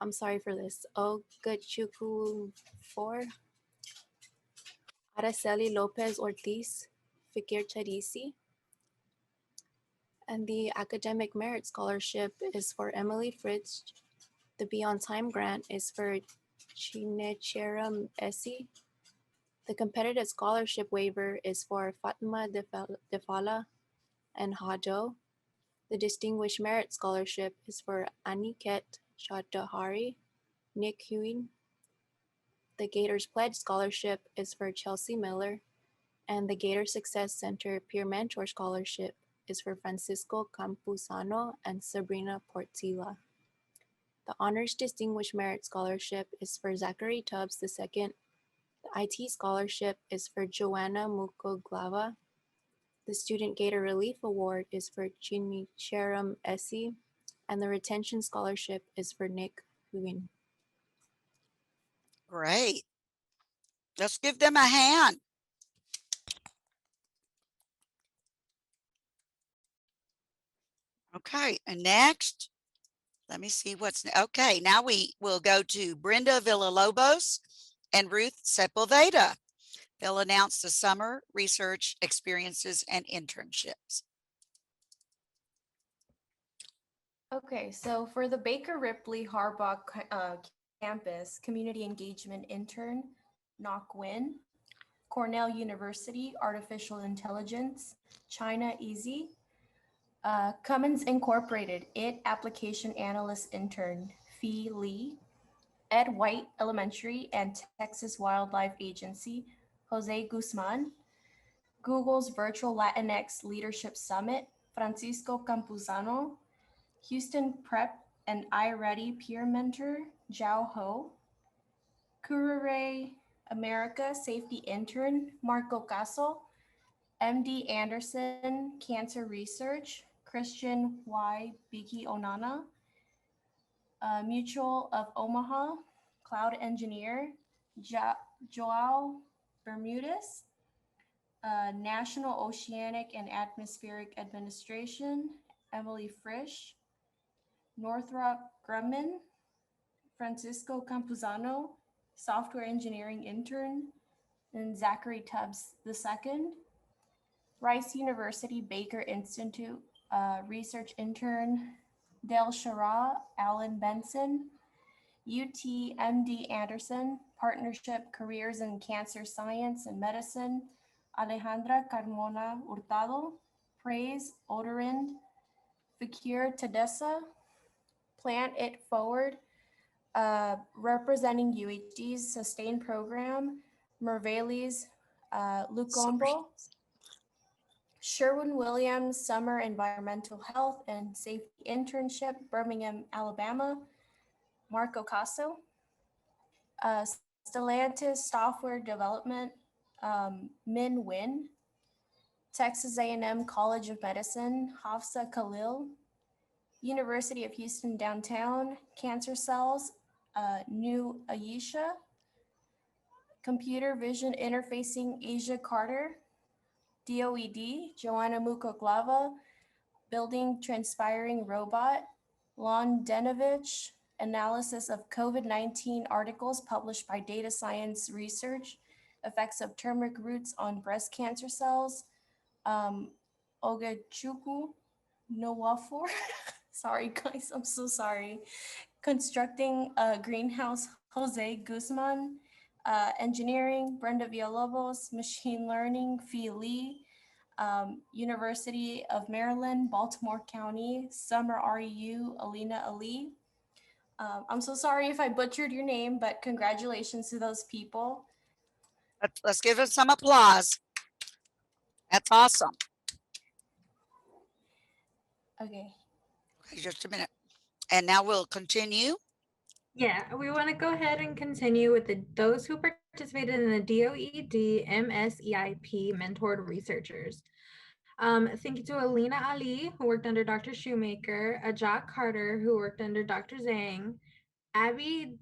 I'm sorry for this, Ogachukwu 4, Araceli Lopez Ortiz, Fikir Chadisi. And the Academic Merit Scholarship is for Emily Fritz. The Be On Time grant is for Chinecheram Essie. The Competitive Scholarship waiver is for Fatima Defala and Hajo. The Distinguished Merit Scholarship is for Aniket Shadahari, Nick Huyn. The Gators Pledge Scholarship is for Chelsea Miller. And the Gator Success Center Peer Mentor Scholarship is for Francisco Campuzano and Sabrina Portilla. The Honors Distinguished Merit Scholarship is for Zachary Tubbs II. The IT Scholarship is for Joanna Mukoglava. The Student Gator Relief Award is for Chinicheram Essie. And the Retention Scholarship is for Nick Huyn. Great. Let's give them a hand. Okay, and next, let me see okay, now we will go to Brenda Villalobos and Ruth Sepulveda. They'll announce the summer research experiences and internships. Okay, so for the Baker Ripley Harbaugh campus community engagement intern, Nok Win, Cornell University Artificial Intelligence, China Easy, Cummins Incorporated IT Application Analyst Intern, Fee Lee, Ed White Elementary and Texas Wildlife Agency, Jose Guzman, Google's Virtual Latinx Leadership Summit, Francisco Campuzano, Houston Prep and iReady Peer Mentor, Zhao Ho, Curare America Safety Intern, Marco Caso, MD Anderson Cancer Research, Christian Y. Biki Onana, Mutual of Omaha, Cloud Engineer, Joao Bermudez, National Oceanic and Atmospheric Administration, Emily Frisch, Northrop Grumman, Francisco Campuzano, Software Engineering Intern, and Zachary Tubbs II, Rice University Baker Institute Research Intern, Del Shara, Alan Benson, UT MD Anderson, Partnership Careers in Cancer Science and Medicine, Alejandra Carmona Hurtado, Praise Odorind, Fakir Tadessa, Plant It Forward, representing UHD's Sustain Program, Mervelis Lucombo, Sherwin-Williams Summer Environmental Health and Safety Internship, Birmingham, Alabama, Marco Caso, Stellantis Software Development, Min Win, Texas A&M College of Medicine, Hafsa Khalil, University of Houston Downtown, Cancer Cells, New Ayesha, Computer Vision Interfacing Asia Carter, DOED, Joanna Mukoglava, Building Transpiring Robot, Lon Denovich, Analysis of COVID-19 articles published by Data Science Research, Effects of Turmeric Roots on Breast Cancer Cells, Ogachukwu Nwafor, sorry guys, I'm so sorry, Constructing a Greenhouse, Jose Guzman, Engineering, Brenda Villalobos, Machine Learning, Fee Lee, University of Maryland, Baltimore County, Summer REU, Alina Ali. I'm so sorry if I butchered your name, but congratulations to those people. Let's give it some applause. That's awesome. Okay. Okay, just a minute. And now we'll continue Yeah, we want to go ahead and continue with those who participated in the DOED MSEIP mentored researchers. Thank you to Alina Ali, who worked under Dr. Shoemaker, Ajak Carter, who worked under Dr. Zhang, Abby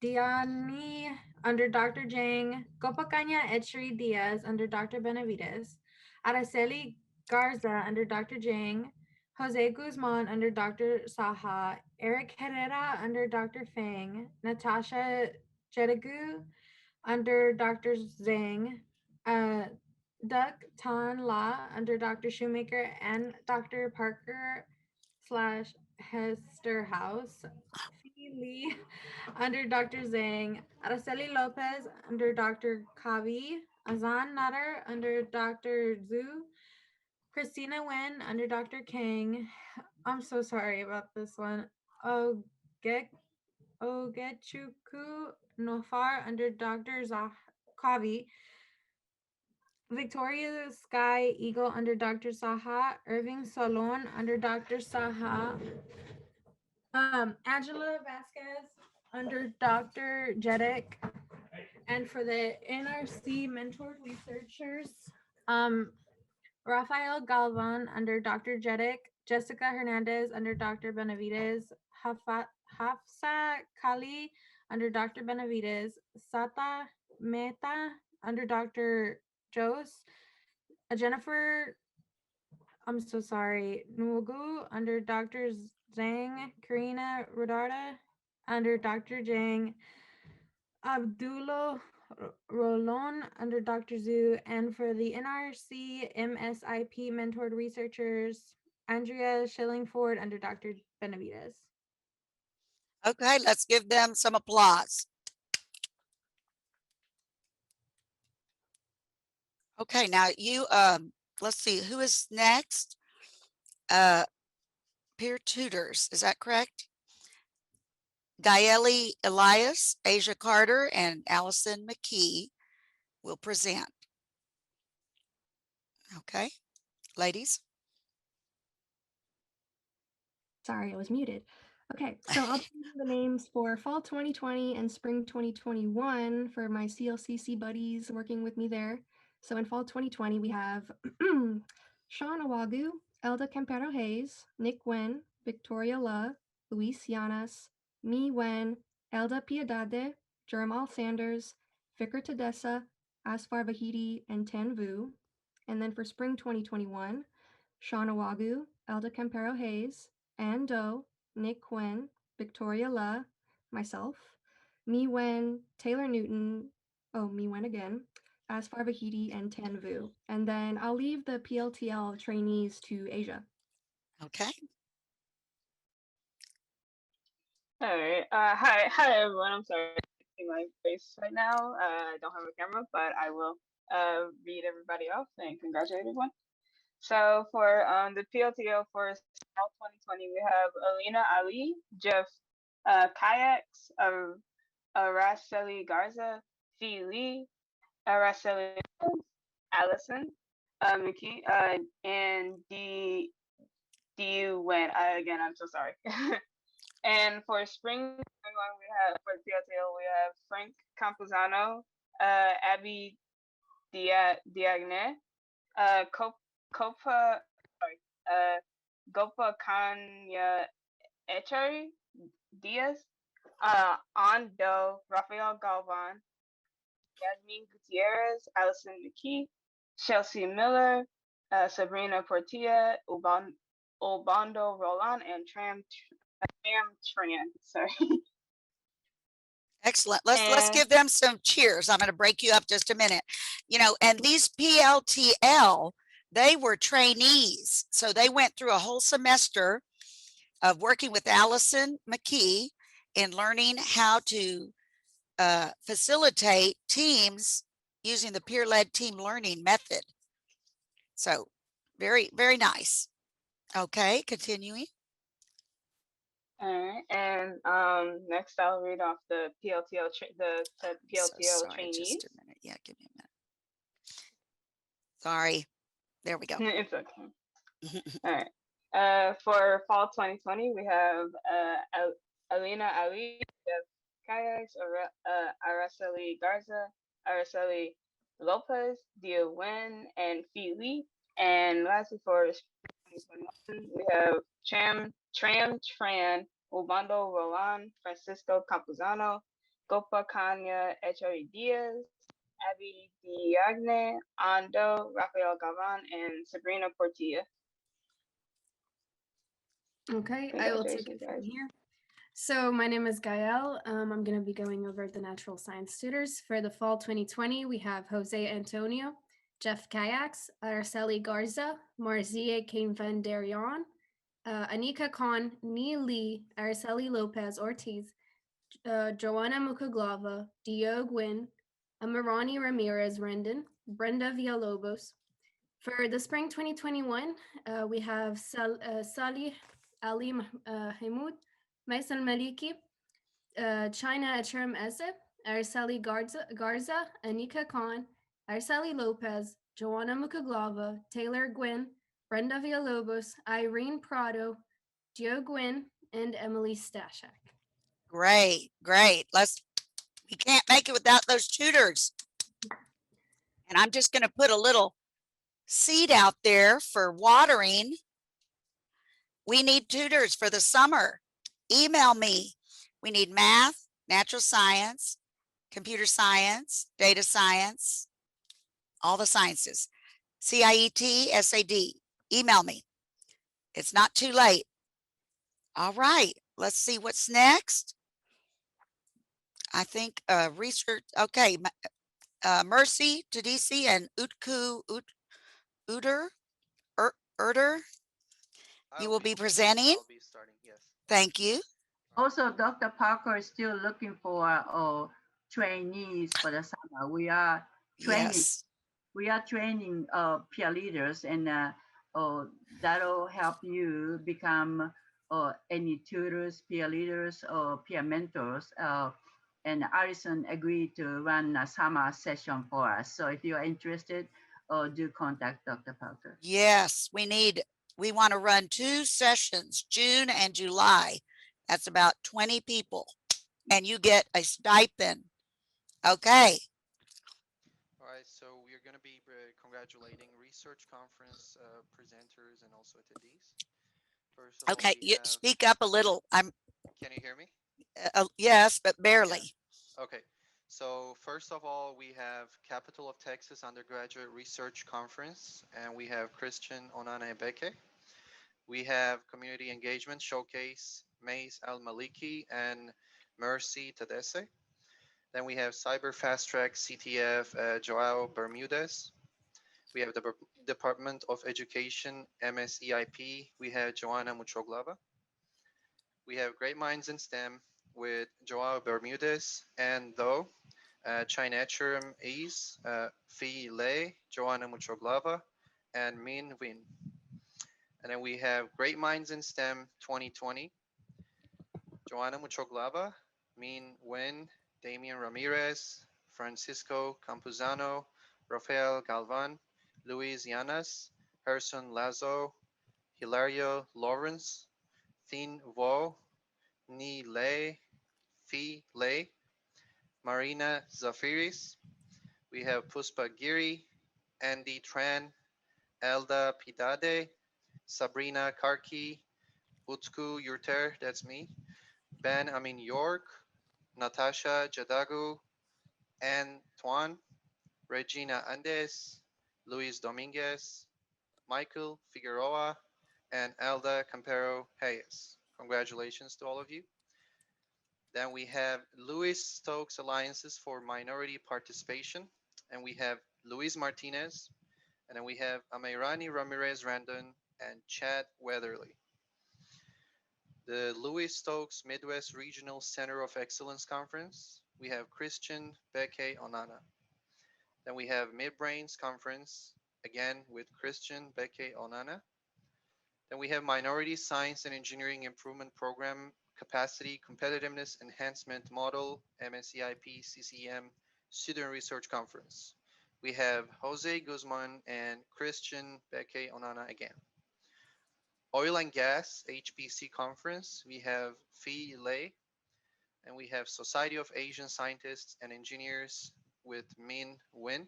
Diani under Dr. Jang, Gopakanya Etri Diaz under Dr. Benavides, Araceli Garza under Dr. Jang, Jose Guzman under Dr. Saha, Eric Herrera under Dr. Fang, Natasha Chedegu under Dr. Zhang, Duck Tan La under Dr. Shoemaker and Dr. Parker slash Hester House, Phi Lee under Dr. Zhang, Araceli Lopez under Dr. Kavi, Azan Nader under Dr. Zhu, Christina Wen under Dr. Kang. I'm so sorry about this one. Ogechuku Nofar under Dr. Kavi, Victoria Sky Eagle under Dr. Saha, Irving Solon under Dr. Saha, Angela Vasquez under Dr. Jedek, and for the NRC mentored researchers, Rafael Galvan under Dr. Jedek, Jessica Hernandez under Dr. Benavides, Hafsa Kali under Dr. Benavides, Sata Mehta under Dr. Jose, Jennifer, I'm so sorry, Nuogu under Dr. Zhang, Karina Rodarda under Dr. Zhang, Abdullah Rolon under Dr. Zhu, and for the NRC MSIP mentored researchers, Andrea Schillingford under Dr. Benavides. Okay, let's give them some applause. Okay, now you, let's see, who is next? Peer tutors, is that correct? Dieli Elias, Asia Carter, and Allison McKee will present. Okay, ladies. Sorry, I was muted. Okay, so I'll give you the names for fall 2020 and spring 2021 for my CLCC buddies working with me there. So in fall 2020, we have Sean Awagu, Elda Campero Hayes, Nick Wen, Victoria La, Luis Llanas, Mi Wen, Elda Piedade, Jermal Sanders, Fikr Tadessa, Asfar Vahidi, and Tan Vu. And then for spring 2021, Sean Awagu, Elda Campero Hayes, Ann Doe, Nick Quinn, Victoria La, myself, Mi Wen, Taylor Newton, Mi Wen again, Asfar Vahidi, and Tan Vu. And then I'll leave the PLTL trainees to Asia. Okay. All right. Hi everyone. I'm sorry to see my face right now. I don't have a camera, but I will read everybody off and congratulate everyone. So for the PLTO for fall 2020, we have Alina Ali, Jeff Kayaks, Araceli Garza, Phi Lee, Araceli Allison, McKee, and D Wen. Again, I'm so sorry. And for spring 21, we have for PLTO, we have Frank Campuzano, Abby Diagne, Gopa Kanya Echari Diaz, Ando Rafael Galvan, Yasmin Gutierrez, Allison McKee, Chelsea Miller, Sabrina Portilla, Obando Roland, and Tram Tran. Sorry. Excellent. Let's give them some cheers. I'm going to break you up just a minute. You know, and these PLTL, they were trainees. So they went through a whole semester of working with Allison McKee in learning how to facilitate teams using the peer-led team learning method. So very, very nice. Okay, continuing. All right, and next I'll read off the PLTO trainees. Just a minute. Yeah, give me a minute. Sorry. There we go. It's okay. All right. For fall 2020, we have Alina Ali, Jeff Kayaks, Araceli Garza, Araceli Lopez, Dia Wen, and Phi Lee. And lastly, for the 2021, we have Tram Tran, Ubando Roland, Francisco Campuzano, Gopa Kanya Echery Diaz, Abby Diagne, Ando, Rafael Gavan, and Sabrina Portilla. Okay, I will take it from here. So my name is Gael. I'm going to be going over the natural science tutors. For the fall 2020, we have Jose Antonio, Jeff Kayaks, Araceli Garza, Marzie Kane Van Derion, Anika Khan, Neil Lee, Araceli Lopez Ortiz, Joanna Mukaglava, Dio Gwyn, Amirani Ramirez Rendon, Brenda Villalobos. For the spring 2021, we have Salih Ali Hamoud, Maisal Maliki, China Acheram Eze, Araceli Garza, Anika Khan, Araceli Lopez, Joanna Mukaglava, Taylor Gwynn, Brenda Villalobos, Irene Prado, Gio Gwynn, and Emily Stashak. Great, great. We can't make it without those tutors. And I'm just going to put a little seed out there for watering. We need tutors for the summer. Email me. We need math, natural science, computer science, data science, all the sciences. CIET, SAD. Email me. It's not too late. All right, let's see what's next. I think research, okay. Mercy Tadisi and Utku Urder, you will be presenting. I'll be starting, yes. Thank you. Also, Dr. Parker is still looking for trainees for the summer. We are training. Yes. We are training peer leaders, and that'll help you become any tutors, peer leaders, or peer mentors. And Alison agreed to run a summer session for us. So if you are interested, do contact Dr. Parker. Yes, we want to run 2 sessions, June and July. That's about 20 people, and you get a stipend. Okay. All right, so we're going to be congratulating research conference presenters and also attendees. First of all, Okay, we you have- speak up a little. Can you hear me? Yes, but barely. Okay, so first of all, we have Capital of Texas Undergraduate Research Conference, and we have Christian Onana Ebeke. We have Community Engagement Showcase, Mays Al-Maliki and Mercy Tadesse. Then we have Cyber Fast Track CTF, Joao Bermudez. We have the Department of Education, MSEIP. We have Joanna Muchoglava. We have Great Minds in STEM with Joao Bermudez and Tho, Chinecherim Ease, Phi Lei, Joanna Muchoglava, and Min Win. And then we have Great Minds in STEM 2020, Joanna Muchoglava, Min Wen, Damian Ramirez, Francisco Campuzano, Rafael Galvan, Luis Llanas, Gerson Lazo, Hilario Lawrence, Thin Vo, Ni Lei, Phi Lei, Marina Zafiris. We have Puspa Giri, Andy Tran, Elda Pidade, Sabrina Karki, Utku Yurter, that's me, Ben Amin York, Natasha Jadagu, Anne Tuan, Regina Andes, Luis Dominguez, Michael Figueroa, and Elda Campero Hayes. Congratulations to all of you. Then we have Luis Stokes Alliances for Minority Participation, and we have Luis Martinez, and then we have Amirani Ramirez Randon and Chad Weatherly. The Louis Stokes Midwest Regional Center of Excellence Conference, we have Christian Beke Onana. Then we have Midbrains Conference, again with Christian Beke Onana. Then we have Minority Science and Engineering Improvement Program Capacity Competitiveness Enhancement Model, MSEIP CCM Student Research Conference. We have Jose Guzman and Christian Beke Onana again. Oil and Gas HPC Conference, we have Phi Lei And we have Society of Asian Scientists and Engineers with Min Win.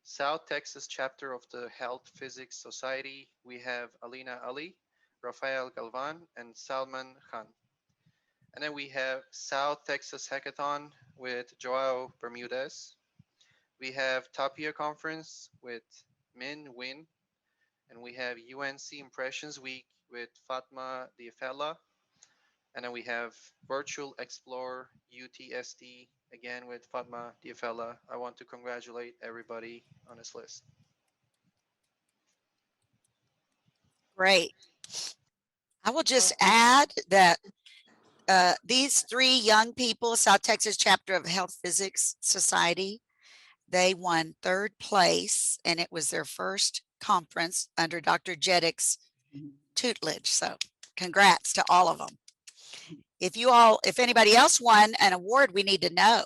South Texas chapter of the Health Physics Society, we have Alina Ali, Rafael Galvan, and Salman Khan. And then we have South Texas Hackathon with Joao Bermudez. We have Tapia Conference with Min Win. And we have UNC Impressions Week with Fatma Diafella. And then we have Virtual Explore UTSD again with Fatma Diafella. I want to congratulate everybody on this list. Great. I will just add that these three young people, South Texas chapter of Health Physics Society, they won 3rd place, and it was their first conference under Dr. Jeddick's tutelage. So congrats to all of them. If anybody else won an award, we need to know.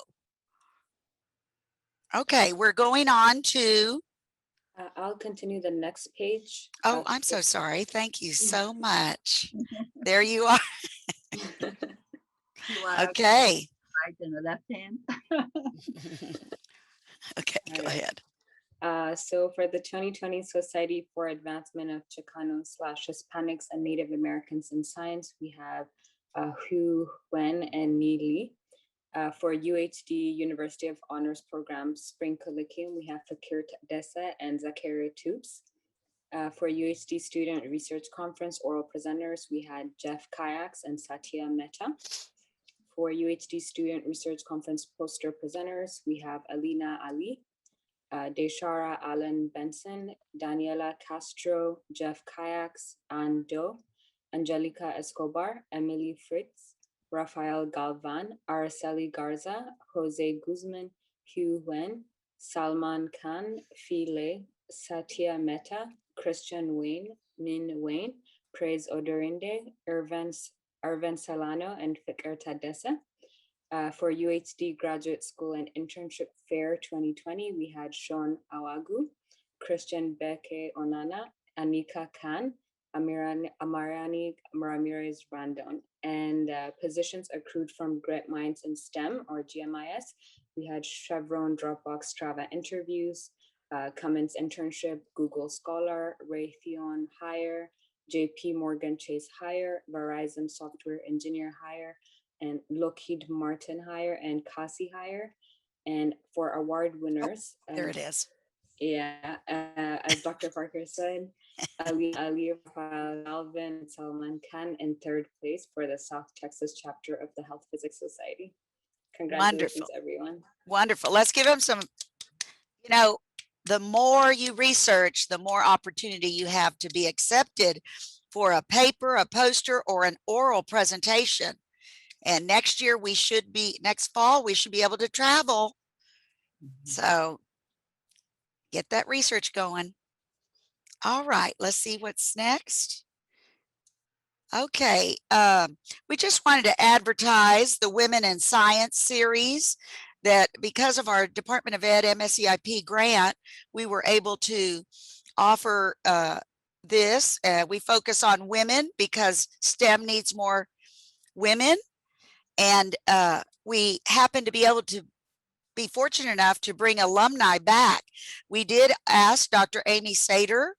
Okay, we're going on to. I'll continue the next page. Oh, I'm so sorry. Thank you so much. There you are. Okay. Right and the left hand. Okay, go ahead. So for the 2020 Society for Advancement of Chicano/Hispanics and Native Americans in Science, we have Hu Wen and Ni Li. For UHD University of Honors Program Spring Curriculum, we have Fakir Dessa and Zakaria Tubes. For UHD Student Research Conference oral presenters, we had Jeff Kayaks and Satya Mehta. For UHD Student Research Conference poster presenters, we have Alina Ali, Deshara Allen Benson, Daniela Castro, Jeff Kayaks, Ann Do, Angelica Escobar, Emily Fritz, Rafael Galvan, Araceli Garza, Jose Guzman, Hugh Wen, Salman Khan, File, Satya Mehta, Christian Wayne, Min Wayne, Praise Odorinde, Irvin Salano, and Fikr Tadessa. For UHD Graduate School and Internship Fair 2020, we had Sean Awagu, Christian Beke Onana, Anika Khan, Amarani Ramirez Randon, and positions accrued from Great Minds in STEM or GMIS. We had Chevron, Dropbox, Strava interviews, Cummins internship, Google Scholar, Raytheon hire, JP Morgan Chase hire, Verizon software engineer hire, and Lockheed Martin hire, and Kasi hire. And for award winners, there it is. Yeah, as Dr. Parker said, Ali, Rafael Alvin, and Salman Khan in 3rd place for the South Texas chapter of the Health Physics Society. Congratulations, Wonderful. everyone. Wonderful. Let's give them some, the more you research, the more opportunity you have to be accepted for a paper, a poster, or an oral presentation. And next fall, we should be able to travel. So get that research going. All right, let's see what's next. Okay, we just wanted to advertise the Women in Science series that because of our Department of Ed MSEIP grant, we were able to offer this. We focus on women because STEM needs more women. And we happen to be able to be fortunate enough to bring alumni back. We did ask Dr. Amy Sater,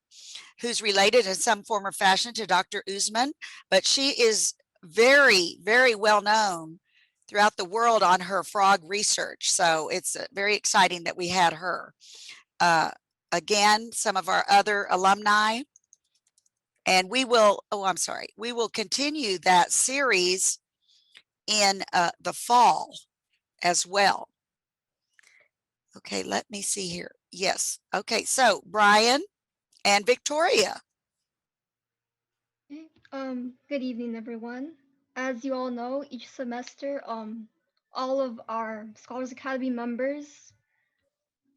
who's related in some form or fashion to Dr. Usman, but she is very, very well known throughout the world on her frog research. So it's very exciting that we had her. Again, some of our other alumni, and we will continue that series in the fall as well. Okay, let me see here. Yes. Okay, so Brian and Victoria. Good evening, everyone. As you all know, each semester, all of our Scholars Academy members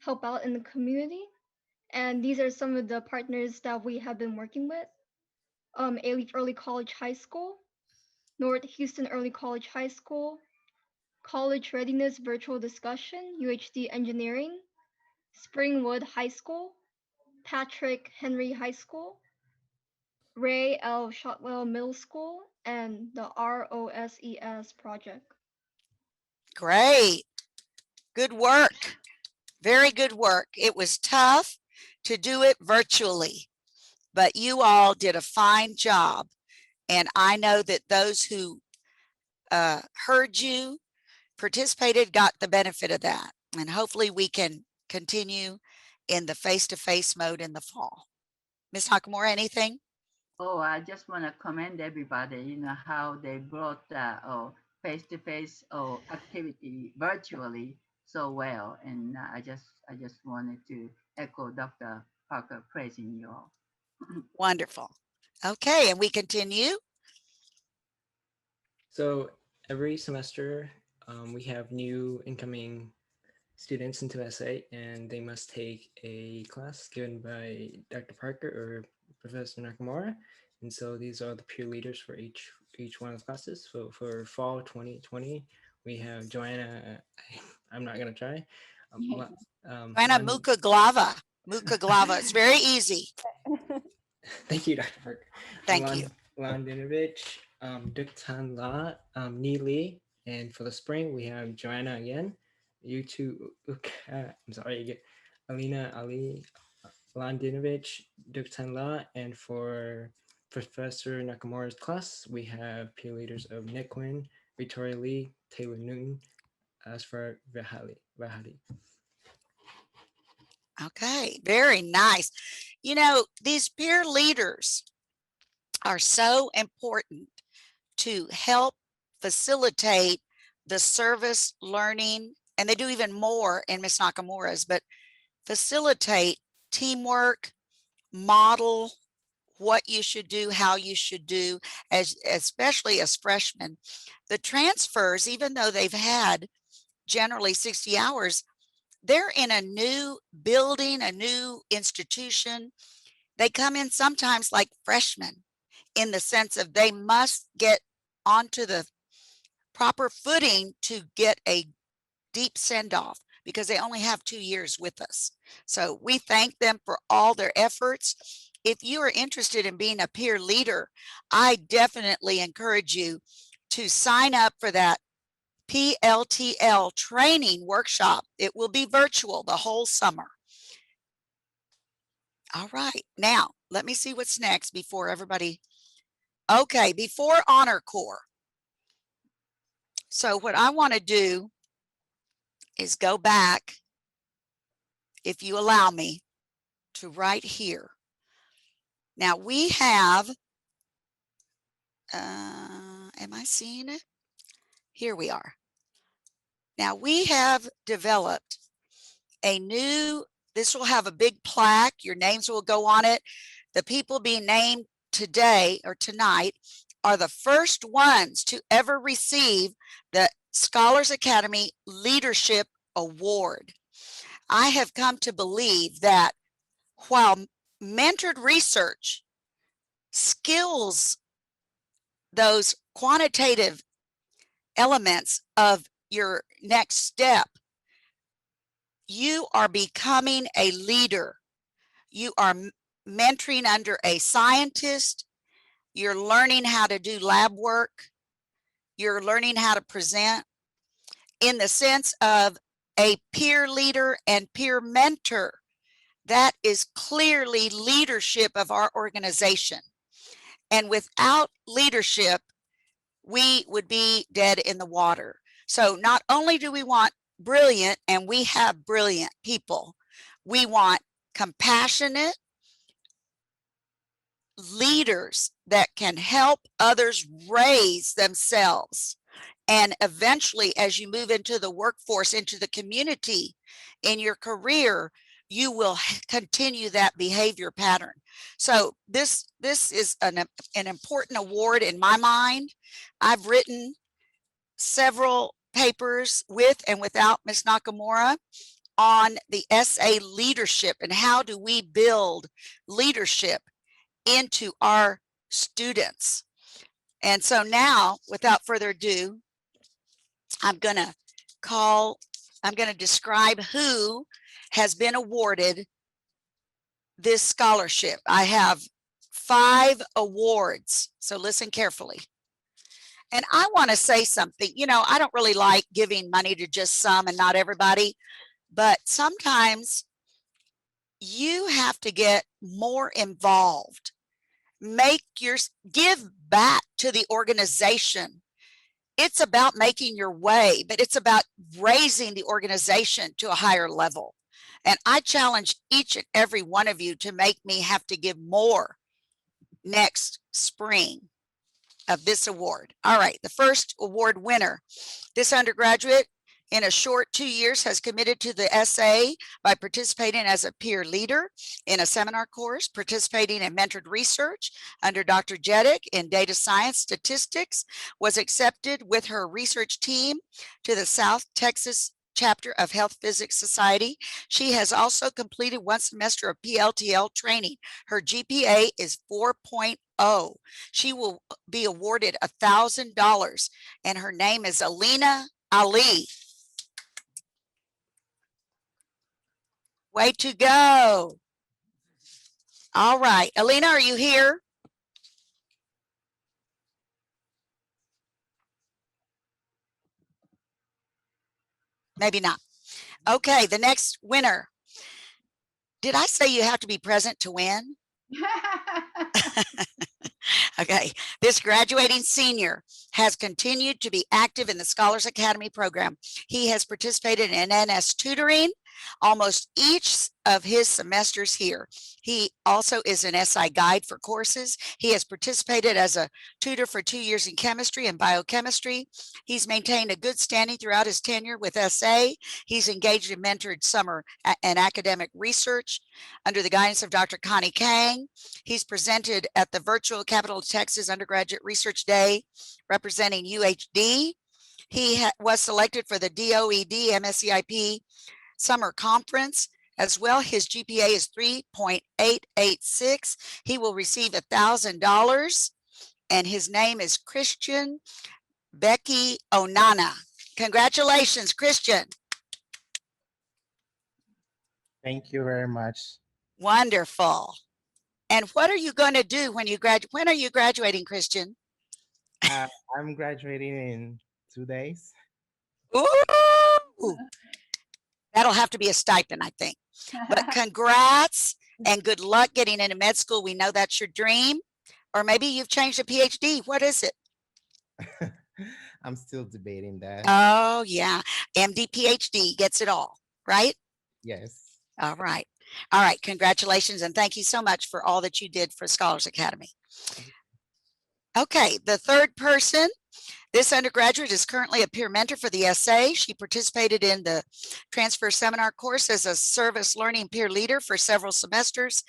help out in the community. And these are some of the partners that we have been working with. Alief Early College High School, North Houston Early College High School, College Readiness Virtual Discussion, UHD Engineering, Springwood High School, Patrick Henry High School, Ray L. Shotwell Middle School, and the ROSES project. Great. Good work. Very good work. It was tough to do it virtually, but you all did a fine job. And I know that those who heard you, participated, got the benefit of that. And hopefully we can continue in the face-to-face mode in the fall. Ms. Nakamura, anything? Oh, I just want to commend everybody, how they brought the face-to-face activity virtually so well. And I just wanted to echo Dr. Parker praising you all. Wonderful. Okay, and we continue. So every semester, we have new incoming students into SA, and they must take a class given by Dr. Parker or Professor Nakamura. And so these are the peer leaders for each one of the classes. So for fall 2020, we have Joanna, I'm not gonna try. Joanna Mukaglava. Mukaglava. It's very easy. Thank you, Dr. Parker. Thank you. Landinovich, Duktan La, Neely, and for the spring, we have Joanna again. You two, I'm sorry, Alina Ali, Landinovich, Duktan La, and for Professor Nakamura's class, we have peer leaders of Nick Quinn, Victoria Lee, Taylor Newton, as for Vahali. Okay, very nice. These peer leaders are so important to help facilitate the service learning, and they do even more in Ms. Nakamura's, but facilitate teamwork, model what you should do, how you should do, especially as freshmen. The transfers, even though they've had generally 60 hours, they're in a new building, a new institution. They come in sometimes like freshmen in the sense of they must get onto the proper footing to get a deep send-off because they only have 2 years with us. So we thank them for all their efforts. If you are interested in being a peer leader, I definitely encourage you to sign up for that PLTL training workshop. It will be virtual the whole summer. All right, now let me see what's next before everybody. Okay, before Honor Corps. So what I want to do is go back, if you allow me, to right here. Now we have, am I seeing it? Here we are. Now we have developed a new, this will have a big plaque, your names will go on it. The people being named today or tonight are the first ones to ever receive the Scholars Academy Leadership Award. I have come to believe that while mentored research skills those quantitative elements of your next step, you are becoming a leader. You are mentoring under a scientist. You're learning how to do lab work. You're learning how to present in the sense of a peer leader and peer mentor. That is clearly leadership of our organization. And without leadership, we would be dead in the water. So not only do we want brilliant, and we have brilliant people, we want compassionate leaders that can help others raise themselves. And eventually, as you move into the workforce, into the community, in your career, you will continue that behavior pattern. So this is an important award in my mind. I've written several papers with and without Ms. Nakamura on the SA leadership and how do we build leadership into our students. And so now, without further ado, I'm going to describe who has been awarded this scholarship. I have 5 awards, so listen carefully. And I want to say something, you know, I don't really like giving money to just some and not everybody, but sometimes you have to get more involved. Give back to the organization. It's about making your way, but it's about raising the organization to a higher level. And I challenge each and every one of you to make me have to give more next spring of this award. All right, the first award winner. This undergraduate in a short 2 years has committed to the SA by participating as a peer leader in a seminar course, participating in mentored research under Dr. Jeddick in data science statistics, was accepted with her research team to the South Texas chapter of Health Physics Society. She has also completed 1 semester of PLTL training. Her GPA is 4.0. She will be awarded $1,000 and her name is Alina Ali. Way to go. All right, Alina, are you here? Maybe not. Okay, the next winner. Did I say you have to be present to win? Okay, this graduating senior has continued to be active in the Scholars Academy program. He has participated in NS tutoring almost each of his semesters here. He also is an SI guide for courses. He has participated as a tutor for 2 years in chemistry and biochemistry. He's maintained a good standing throughout his tenure with SA. He's engaged in mentored summer and academic research under the guidance of Dr. Connie Kang. He's presented at the virtual Capital of Texas Undergraduate Research Day representing UHD. He was selected for the DOED MSCIP Summer Conference as well. His GPA is 3.886. He will receive $1,000 and his name is Christian Becky Onana. Congratulations, Christian. Thank you very much. Wonderful. And what are you going to do when you graduate? When are you graduating, Christian? I'm graduating in 2 days. Ooh, that'll have to be a stipend, I think. But congrats and good luck getting into med school. We know that's your dream. Or maybe you've changed to PhD. What is it? I'm still debating that. Oh, yeah. MD, PhD gets it all, right? Yes. All right. All right. Congratulations. And thank you so much for all that you did for Scholars Academy. Okay. The third person. This undergraduate is currently a peer mentor for the SA. She participated in the transfer seminar course as a service learning peer leader for several semesters,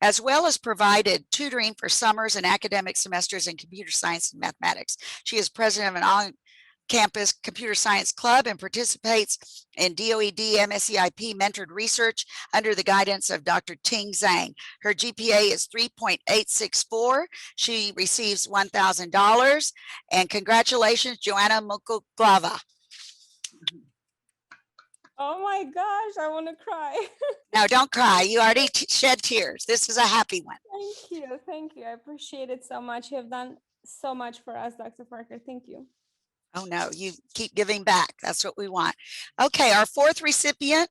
as well as provided tutoring for summers and academic semesters in computer science and mathematics. She is president of an on-campus computer science club and participates in DOED MSCIP mentored research under the guidance of Dr. Ting Zhang. Her GPA is 3.864. She receives $1,000 and congratulations, Joanna Mokoglava. Oh my gosh, I want to cry. No, don't cry. You already shed tears. This is a happy one. Thank you. Thank you. I appreciate it so much. You have done so much for us, Dr. Parker. Thank you. Oh no, you keep giving back. That's what we want. Okay, our fourth recipient,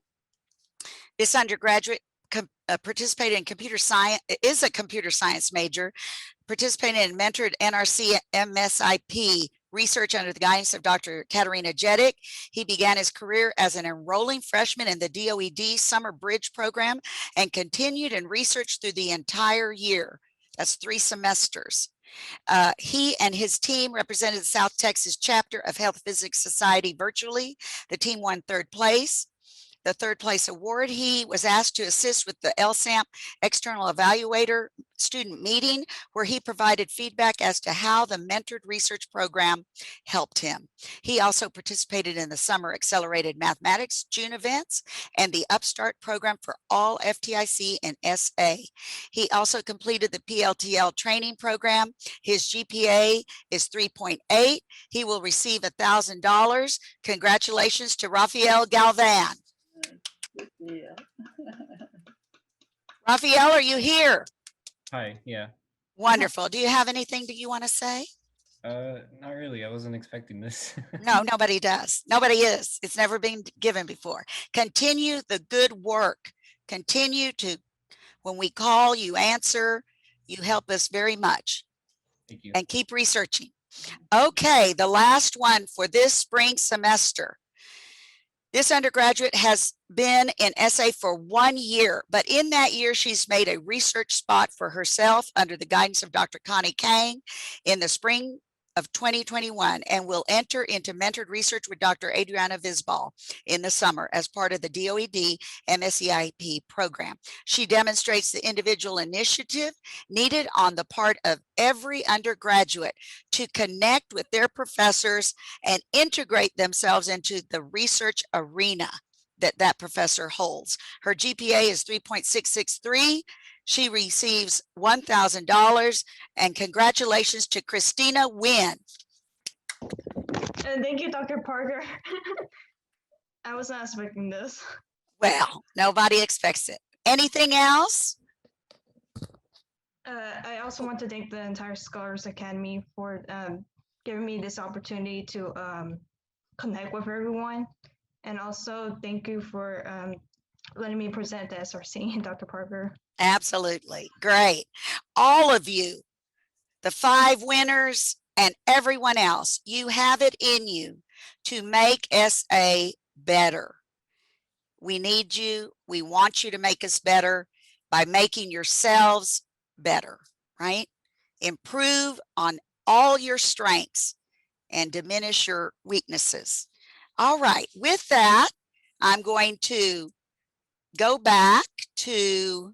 this undergraduate participated in computer science, is a computer science major, participating in mentored NRC MSIP research under the guidance of Dr. Katerina Jeddick. He began his career as an enrolling freshman in the DOED Summer Bridge program and continued in research through the entire year. That's 3 semesters. He and his team represented the South Texas chapter of Health Physics Society virtually. The team won 3rd place. The 3rd place award. He was asked to assist with the LSAMP External Evaluator student meeting, where he provided feedback as to how the mentored research program helped him. He also participated in the Summer Accelerated Mathematics June events and the Upstart program for all FTIC and SA. He also completed the PLTL training program. His GPA is 3.8. He will receive $1,000. Congratulations to Rafael Galvan. Yeah. Rafael, are you here? Hi, yeah. Wonderful. Do you have anything that you want to say? Not really. I wasn't expecting this. No, nobody does. Nobody is. It's never been given before. Continue the good work. Continue to, when we call, you answer. You help us very much. Thank you. And keep researching. Okay, the last one for this spring semester. This undergraduate has been in SA for 1 year, but in that year, she's made a research spot for herself under the guidance of Dr. Connie Kang in the spring of 2021 and will enter into mentored research with Dr. Adriana Visbal in the summer as part of the DOED MSEIP program. She demonstrates the individual initiative needed on the part of every undergraduate to connect with their professors and integrate themselves into the research arena that professor holds. Her GPA is 3.663. She receives $1,000, and congratulations to Christina Wynn. And thank you, Dr. Parker. I was not expecting this. Well, nobody expects it. Anything else? I also want to thank the entire Scholars Academy for giving me this opportunity to connect with everyone. And also thank you for letting me present the SRC, Dr. Parker. Absolutely. Great. All of you, the 5 winners and everyone else, you have it in you to make SA better. We need you. We want you to make us better by making yourselves better, right? Improve on all your strengths and diminish your weaknesses. All right. With that, I'm going to go back to,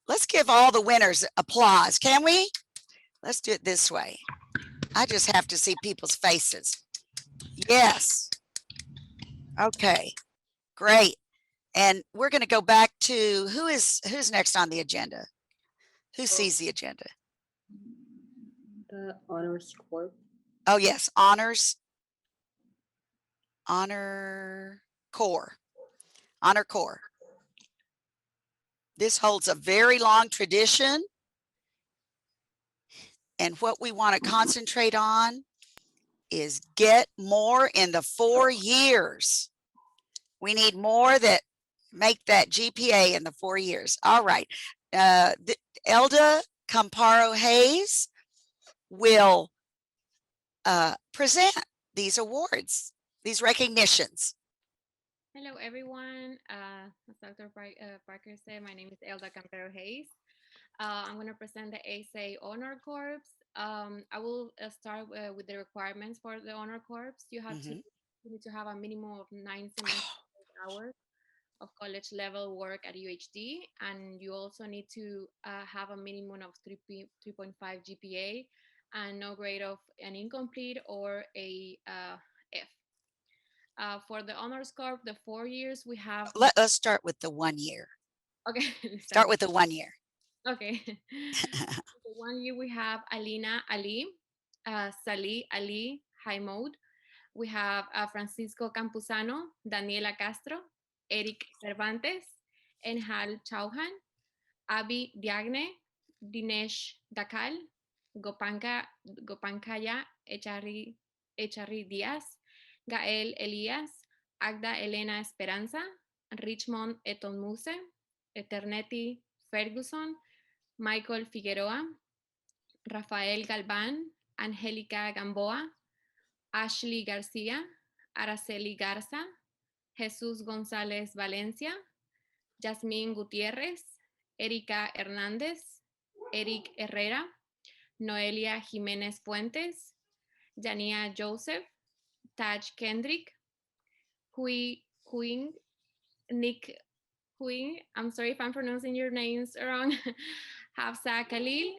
let's give all the winners applause, can we? Let's do it this way. I just have to see people's faces. Yes. Okay, great. And we're going to go back to who's next on the agenda? Who sees the agenda? The honors corps. Oh yes, honor corps. Honor corps. This holds a very long tradition. And what we want to concentrate on is get more in the 4 years. We need more that make that GPA in the 4 years. All right. Elda Camparo Hayes will present these awards, these recognitions. Hello, everyone. As Dr. Parker said, my name is Elda Campero Hayes. I'm going to present the ASA Honor Corps. I will start with the requirements for the Honor Corps. You need to have a minimum of 9 semester hours of college level work at UHD, and you also need to have a minimum of 3.5 GPA and no grade of an incomplete or a F. For the Honors Corps, the 4 years we have. Let's start with the 1 year. Okay. Start with the 1 year. Okay. The 1 year we have Alina Ali, Salih Ali Haimoud. We have Francisco Campuzano, Daniela Castro, Eric Cervantes, Enhal Chauhan, Abhi Diagne, Dinesh Dakal, Gopankaya Echarri Diaz, Gael Elias, Agda Elena Esperanza, Richmond Etonmuse, Eterneti Ferguson, Michael Figueroa, Rafael Galvan, Angélica Gamboa, Ashley Garcia, Araceli Garza, Jesús González Valencia, Yasmín Gutiérrez, Erika Hernández, Eric Herrera, Noelia Jiménez Fuentes, Jania Joseph, Taj Kendrick, Nick Huing, I'm sorry if I'm pronouncing your names wrong, Hafsa Khalil,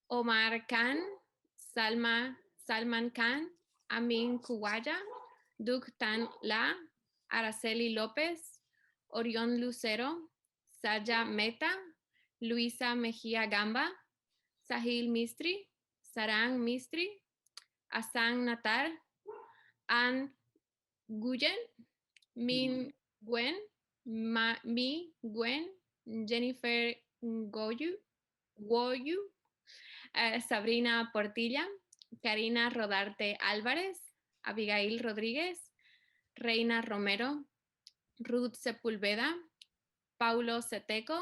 Omar Khan, Salman Khan, Amin Kuwaya, Duk Tan La, Araceli López, Orión Lucero, Saja Mehta, Luisa Mejía Gamba, Sahil Mistri, Sarang Mistri, Asang Natar, Ann Guyen, Min Gwen, Mi Gwen, Jennifer Goyu, Sabrina Portilla, Karina Rodarte Álvarez, Abigail Rodríguez, Reina Romero, Ruth Sepulveda, Paulo Seteco,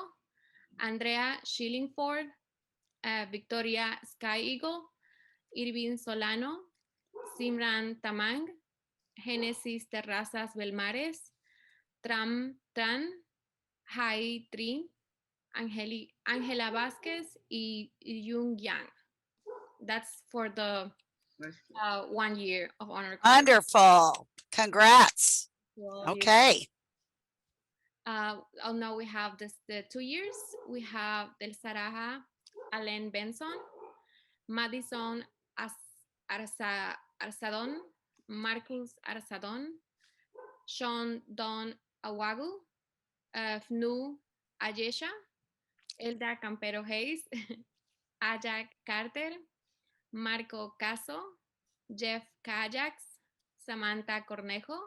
Andrea Schillingford, Victoria Sky Eagle, Irvin Solano, Simran Tamang, Génesis Terrazas Belmares, Tran, Hai Tri, Angela Vasquez, y Yung Yang. That's for the 1 year of honor. Wonderful. Congrats. Okay. Oh no, we have the 2 years. We have Del Saraja, Alain Benson, Madison Arzadon, Marcus Arzadon, Sean Don Awagu, Fnu Ayesha, Elda Campero Hayes, Ajak Carter, Marco Caso, Jeff Kajax, Samantha Cornejo,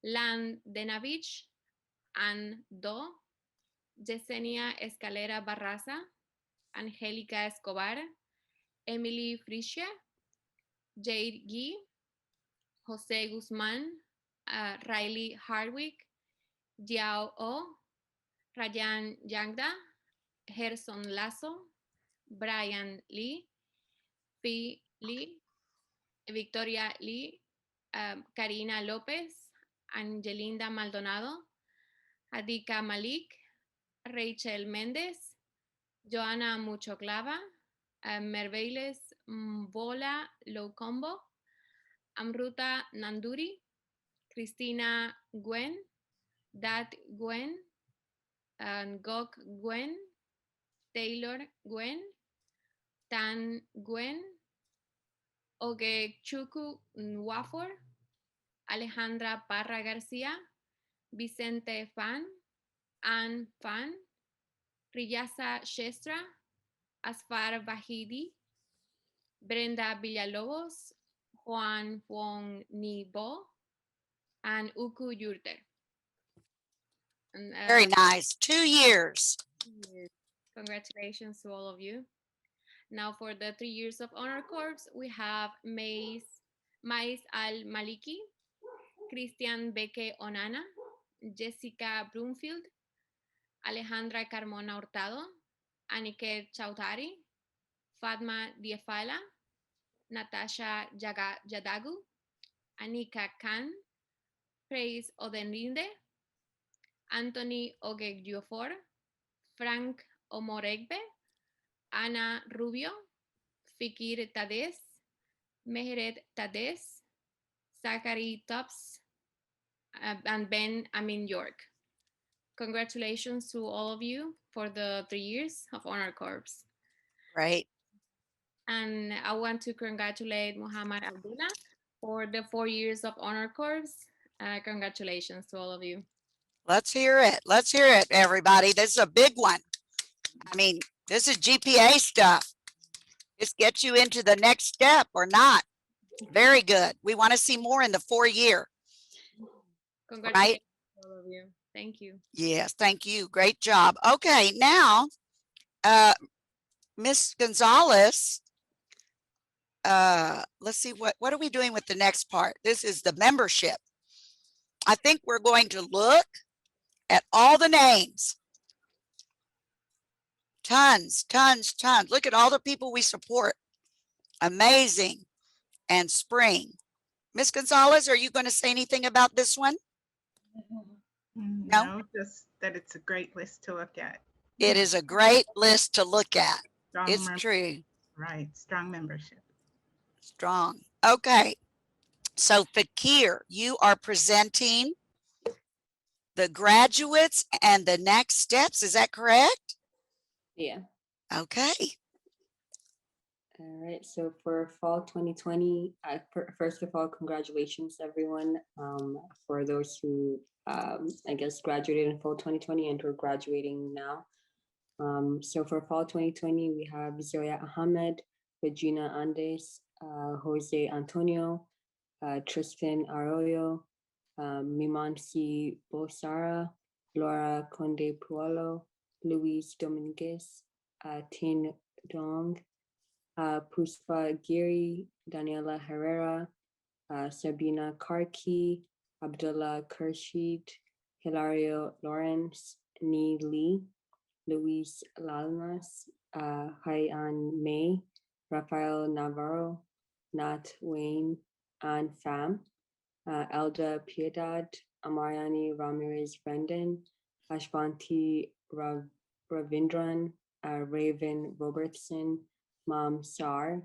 Lan Denavich, Ann Do, Yesenia Escalera Barraza, Angélica Escobar, Emily Frischia, Jade Gee, Jose Guzmán, Riley Hardwick, Jiao O, Rayan Yangda, Gerson Lazo, Brian Lee, P. Lee, Victoria Lee, Karina López, Angelinda Maldonado, Adika Malik, Rachel Méndez, Joana Muchoclava, Merveiles Bola Locombo, Amruta Nanduri, Cristina Gwen, Dat Gwen, Gok Gwen, Taylor Gwen, Tan Gwen, Ogechuku Nwafor, Alejandra Parra García, Vicente Fan, Ann Fan, Riyasa Shestra, Asfar Bahidi, Brenda Villalobos, Juan Wong Nibo, and Uku Yurter. And, Very nice. 2 years. Congratulations to all of you. Now for the 3 years of honor corps, we have Mais Al Maliki, Christian Beke Onana, Jessica Broomfield, Alejandra Carmona Hurtado, Aniket Chaudhary, Fatma Diefala, Natasha Jadagu, Anika Khan, Praise Odenrinde, Anthony Ogegiofor, Frank Omoregbe, Ana Rubio, Fikir Tades, Mehret Tades, Zachary Tubbs, and Ben Amin York. Congratulations to all of you for the 3 years of honor corps. Right. And I want to congratulate Muhammad Abdullah for the 4 years of honor corps. Congratulations to all of you. Let's hear it. Let's hear it, everybody. This is a big one. I mean, this is GPA stuff. Just get you into the next step or not. Very good. We want to see more in the 4 year. Congratulations to all of you. Thank you. Yes, thank you. Great job. Okay, now, Miss Gonzalez, let's see, what are we doing with the next part? This is the membership. I think we're going to look at all the names. Tons. Look at all the people we support. Amazing. And Spring. Miss Gonzalez, are you going to say anything about this one? No, just that it's a great list to look at. It is a great list to look at. Strong It's mem- true. Right, strong membership. Strong. Okay. So Fakir, you are presenting the graduates and the next steps. Is that correct? Yeah. Okay. All right. So for fall 2020, first of all, congratulations everyone for those who I guess graduated in fall 2020 and who are graduating now. So for fall 2020, we have Zoya Ahmed, Regina Andes, Jose Antonio, Tristan Arroyo, Mimansi Bosara, Laura Conde Puolo, Luis Dominguez, Tin Dong, Puspa Giri, Daniela Herrera, Sabina Karki, Abdullah Khurshid, Hilario Lawrence, Ni Lee, Luis Lalmas, Haiyan May, Rafael Navarro, Nat Wayne, Ann Pham, Elda Piedad, Amayani Ramirez Brendan, Ashvanti Ravindran, Raven Robertson, Mam Sar,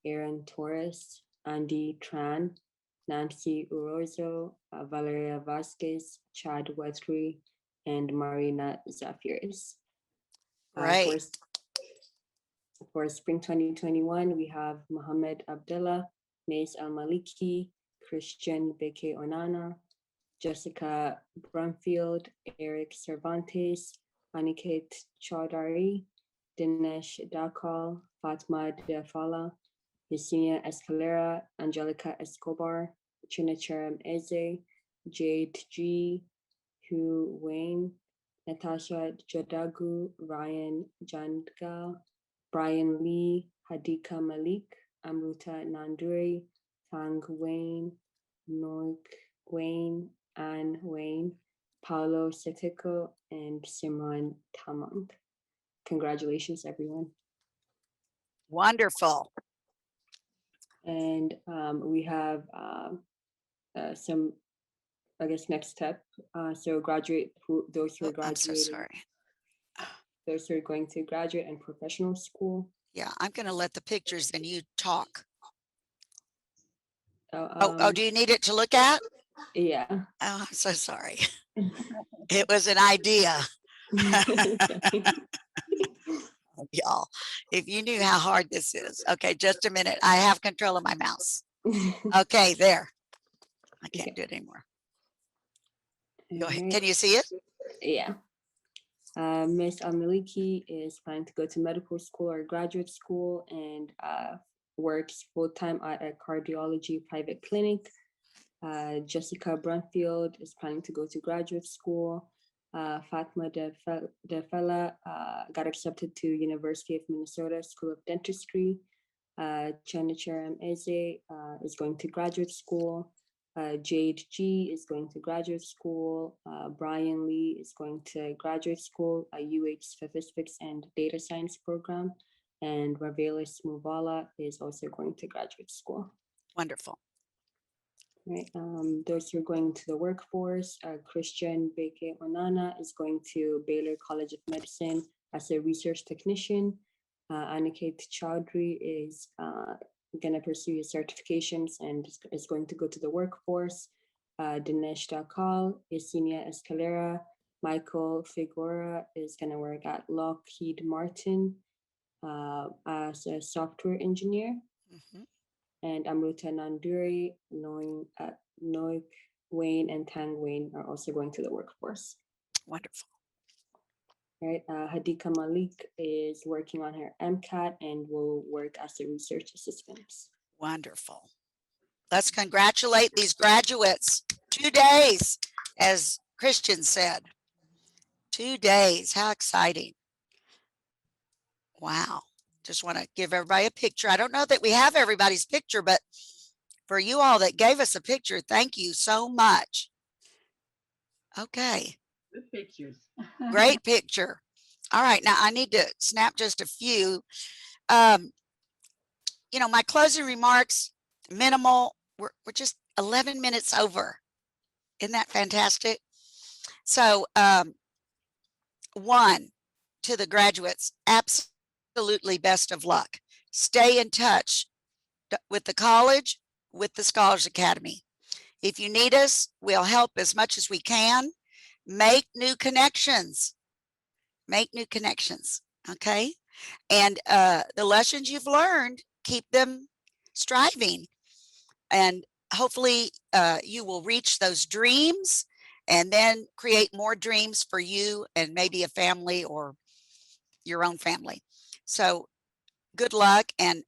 Aaron Torres, Andy Tran, Nancy Urozo, Valeria Vasquez, Chad Westry, and Marina Zafiris. Right. For spring 2021, we have Mohammed Abdullah, Mace Al-Maliki, Christian Beke Onana, Jessica Brumfield, Eric Cervantes, Aniket Chaudhary, Dinesh Dakal, Fatma Deafala, Yesenia Escalera, Angelica Escobar, Chinacharam Eze, Jade G, Hu Wayne, Natasha Jodagu, Ryan Jandgal, Brian Lee, Hadika Malik, Amruta Nanduri, Fang Wayne, Noik Wayne, Anne Wayne, Paulo Setiko, and Simran Tamang. Congratulations, everyone. Wonderful. And we have some, I guess, next step. So graduate, those who are I'm so graduating, sorry. those who are going to graduate and professional school. Yeah, I'm going to let the pictures and you talk. Oh, Oh, do you need it to look at? Yeah. Oh, I'm so sorry. It was an idea. Y'all, if you knew how hard this is. Okay, just a minute. I have control of my mouse. Okay, there. I can't do it anymore. Go ahead. Can you see it? Yeah. Ms. Al-Maliki is planning to go to medical school or graduate school and works full-time at a cardiology private clinic. Jessica Brunfield is planning to go to graduate school. Fatma Defella got accepted to University of Minnesota School of Dentistry. Chanicharam Eze is going to graduate school. Jade G is going to graduate school. Brian Lee is going to graduate school, UH Statistics and Data Science program. And Ravelis Muvala is also going to graduate school. Wonderful. Right. Those who are going to the workforce, Christian Beke Onana is going to Baylor College of Medicine as a research technician. Aniket Chaudhary is going to pursue his certifications and is going to go to the workforce. Dinesh Dakal, Yesenia Escalera, Michael Figueroa is going to work at Lockheed Martin as a software engineer. And Amruta Nanduri, Noik Wayne, and Tang Wayne are also going to the workforce. Wonderful. Right. Hadika Malik is working on her MCAT and will work as a research assistant. Wonderful. Let's congratulate these graduates. 2 days, as Christian said. 2 days. How exciting. Wow. Just want to give everybody a picture. I don't know that we have everybody's picture, but for you all that gave us a picture, thank you so much. Okay. Good pictures. Great picture. All right. Now I need to snap just a few. You know, my closing remarks, minimal. We're just 11 minutes over. Isn't that fantastic? So, one, to the graduates, absolutely best of luck. Stay in touch with the college, with the Scholars Academy. If you need us, we'll help as much as we can. Make new connections. Make new connections, okay? And the lessons you've learned, keep them striving. And hopefully you will reach those dreams and then create more dreams for you and maybe a family or your own family. So good luck and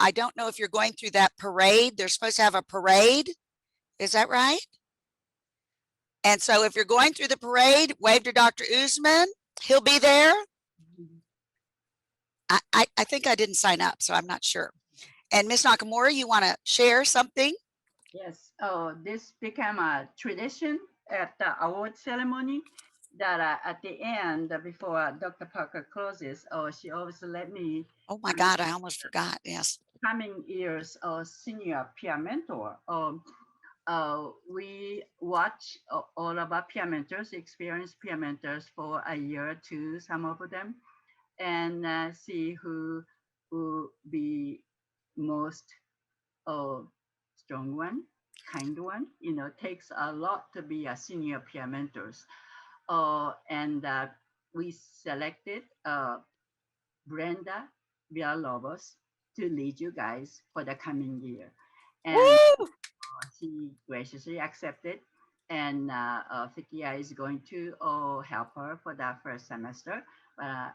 I don't know if you're going through that parade. They're supposed to have a parade. Is that right? And so if you're going through the parade, wave to Dr. Usman. He'll be there. I think I didn't sign up, so I'm not sure. And Ms. Nakamura, you want to share something? Yes. Oh, this became a tradition at the award ceremony that at the end, before Dr. Parker closes, she always let me. Oh my God, I almost forgot. Yes. Coming years senior peer mentor. We watch all of our peer mentors, experienced peer mentors for a year or two, some of them, and see who will be most strong one, kind one. You know, takes a lot to be a senior peer mentors. And we selected Brenda Villalobos to lead you guys for the coming year. And she graciously accepted. And Fikia is going to help her for that first semester. But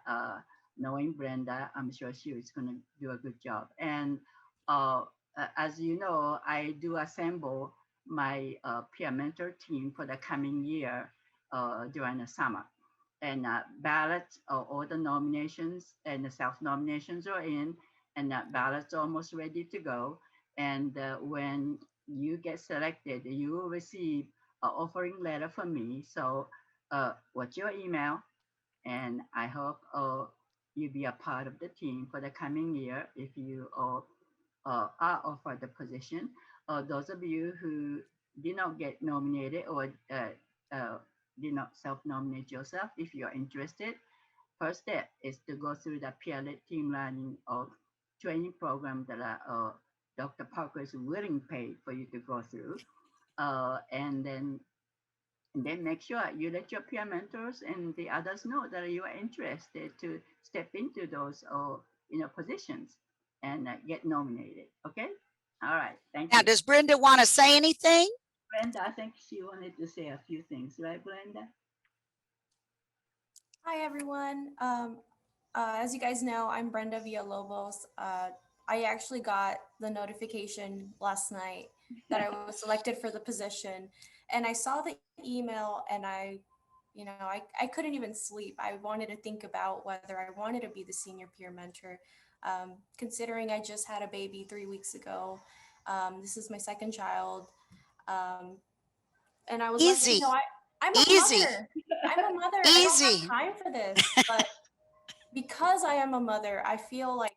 knowing Brenda, I'm sure she is going to do a good job. And as you know, I do assemble my peer mentor team for the coming year during the summer. And ballots, all the nominations and the self-nominations are in, and that ballots are almost ready to go. And when you get selected, you will receive an offering letter from me. So what's your email? And I hope you be a part of the team for the coming year if you are offered the position. Those of you who did not get nominated or did not self-nominate yourself, if you're interested, first step is to go through the peer-led team learning training program that Dr. Parker is willing to pay for you to go through. And then make sure you let your peer mentors and the others know that you are interested to step into those positions and get nominated. Okay. All right. Thank Now, you. does Brenda want to say anything? Brenda, I think she wanted to say a few things, right, Brenda? Hi, everyone. As you guys know, I'm Brenda Villalobos. I actually got the notification last night that I was selected for the position, and I saw the email, and I couldn't even sleep. I wanted to think about whether I wanted to be the senior peer mentor, considering I just had a baby 3 weeks ago. This is my second child. And I was Easy. like, I'm a Easy. mother. I'm a mother. Easy. I don't have time for this. But because I am a mother, I feel like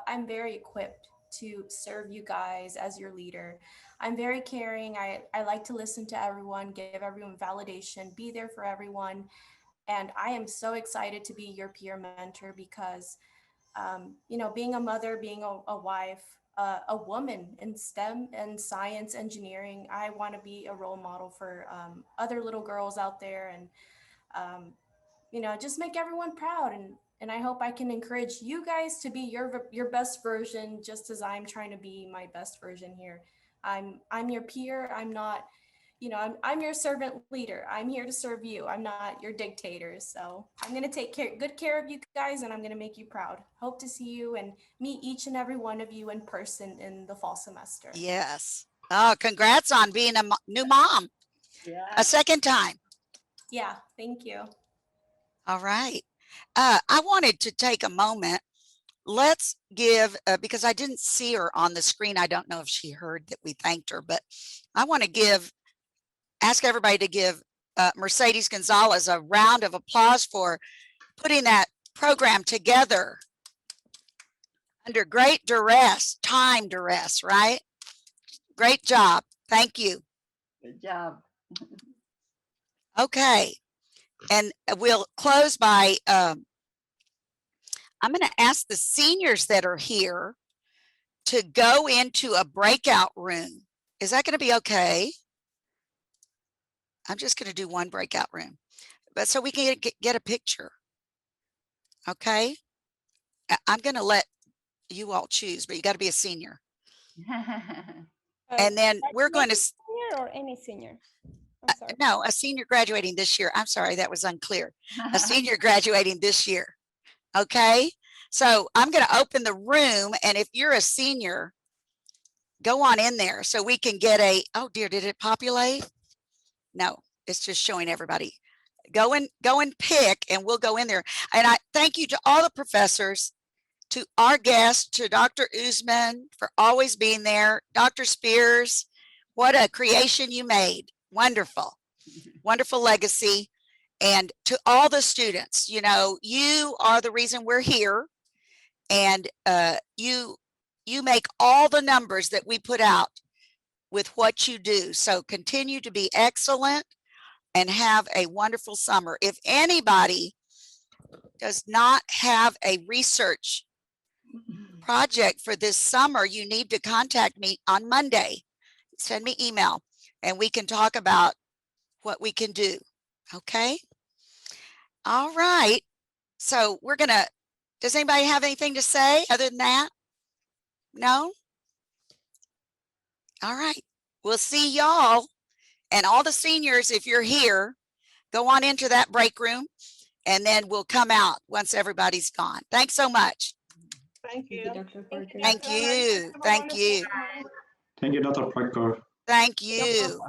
I'm very equipped to serve you guys as your leader. I'm very caring. I like to listen to everyone, give everyone validation, be there for everyone. And I am so excited to be your peer mentor because, being a mother, being a wife, a woman in STEM and science, engineering, I want to be a role model for other little girls out there and, just make everyone proud. And I hope I can encourage you guys to be your best version, just as I'm trying to be my best version here. I'm your peer. I'm not, I'm your servant leader. I'm here to serve you. I'm not your dictator. So I'm going to take good care of you guys, and I'm going to make you proud. Hope to see you and meet each and every one of you in person in the fall semester. Yes. Oh, congrats on being a new mom. Yeah. A second time. Yeah. Thank you. All right. I wanted to take a moment. Let's give, because I didn't see her on the screen. I don't know if she heard that we thanked her, but I want to ask everybody to give Mercedes Gonzalez a round of applause for putting that program together under great duress, time duress, right? Great job. Thank you. Good job. Okay. And we'll close by, I'm going to ask the seniors that are here to go into a breakout room. Is that going to be okay? I'm just going to do one breakout room, but so we can get a picture. Okay. I'm going to let you all choose, but you got to be a senior. And then we're going to senior or any senior. no, a senior graduating this year. I'm sorry, that was unclear. A senior graduating this year. Okay. So I'm going to open the room, and if you're a senior, go on in there so we can get oh dear, did it populate? No, it's just showing everybody. Go and pick, and we'll go in there. And I thank you to all the professors To our guest, to Dr. Usman for always being there. Dr. Spears, what a creation you made. Wonderful, wonderful legacy. And to all the students, you know, you are the reason we're here. And you make all the numbers that we put out with what you do. So continue to be excellent and have a wonderful summer. If anybody does not have a research project for this summer, you need to contact me on Monday. Send me email and we can talk about what we can do. Okay. All right. So we're going to, does anybody have anything to say other than that? No? All right. We'll see y'all and all the seniors. If you're here, go on into that break room and then we'll come out once everybody's gone. Thanks so much. Thank you. Dr. Parker. Thank you. Thank you. Thank you, Dr. Parker. Thank you.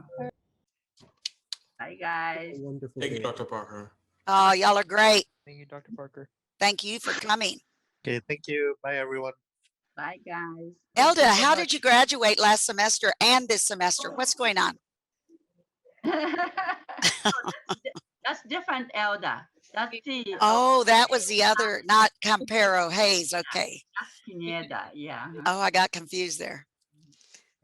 Bye, guys. Wonderful. Thank you, day. Dr. Parker. Oh, y'all are great. Thank you, Dr. Parker. Thank you for coming. Okay, thank you. Bye, everyone. Bye, guys. Elda, how did you graduate last semester and this semester? What's going on? That's different, Elda. That's the Oh, that was the other, not Campero Hayes. Okay. that's Pineda. Yeah. Oh, I got confused there.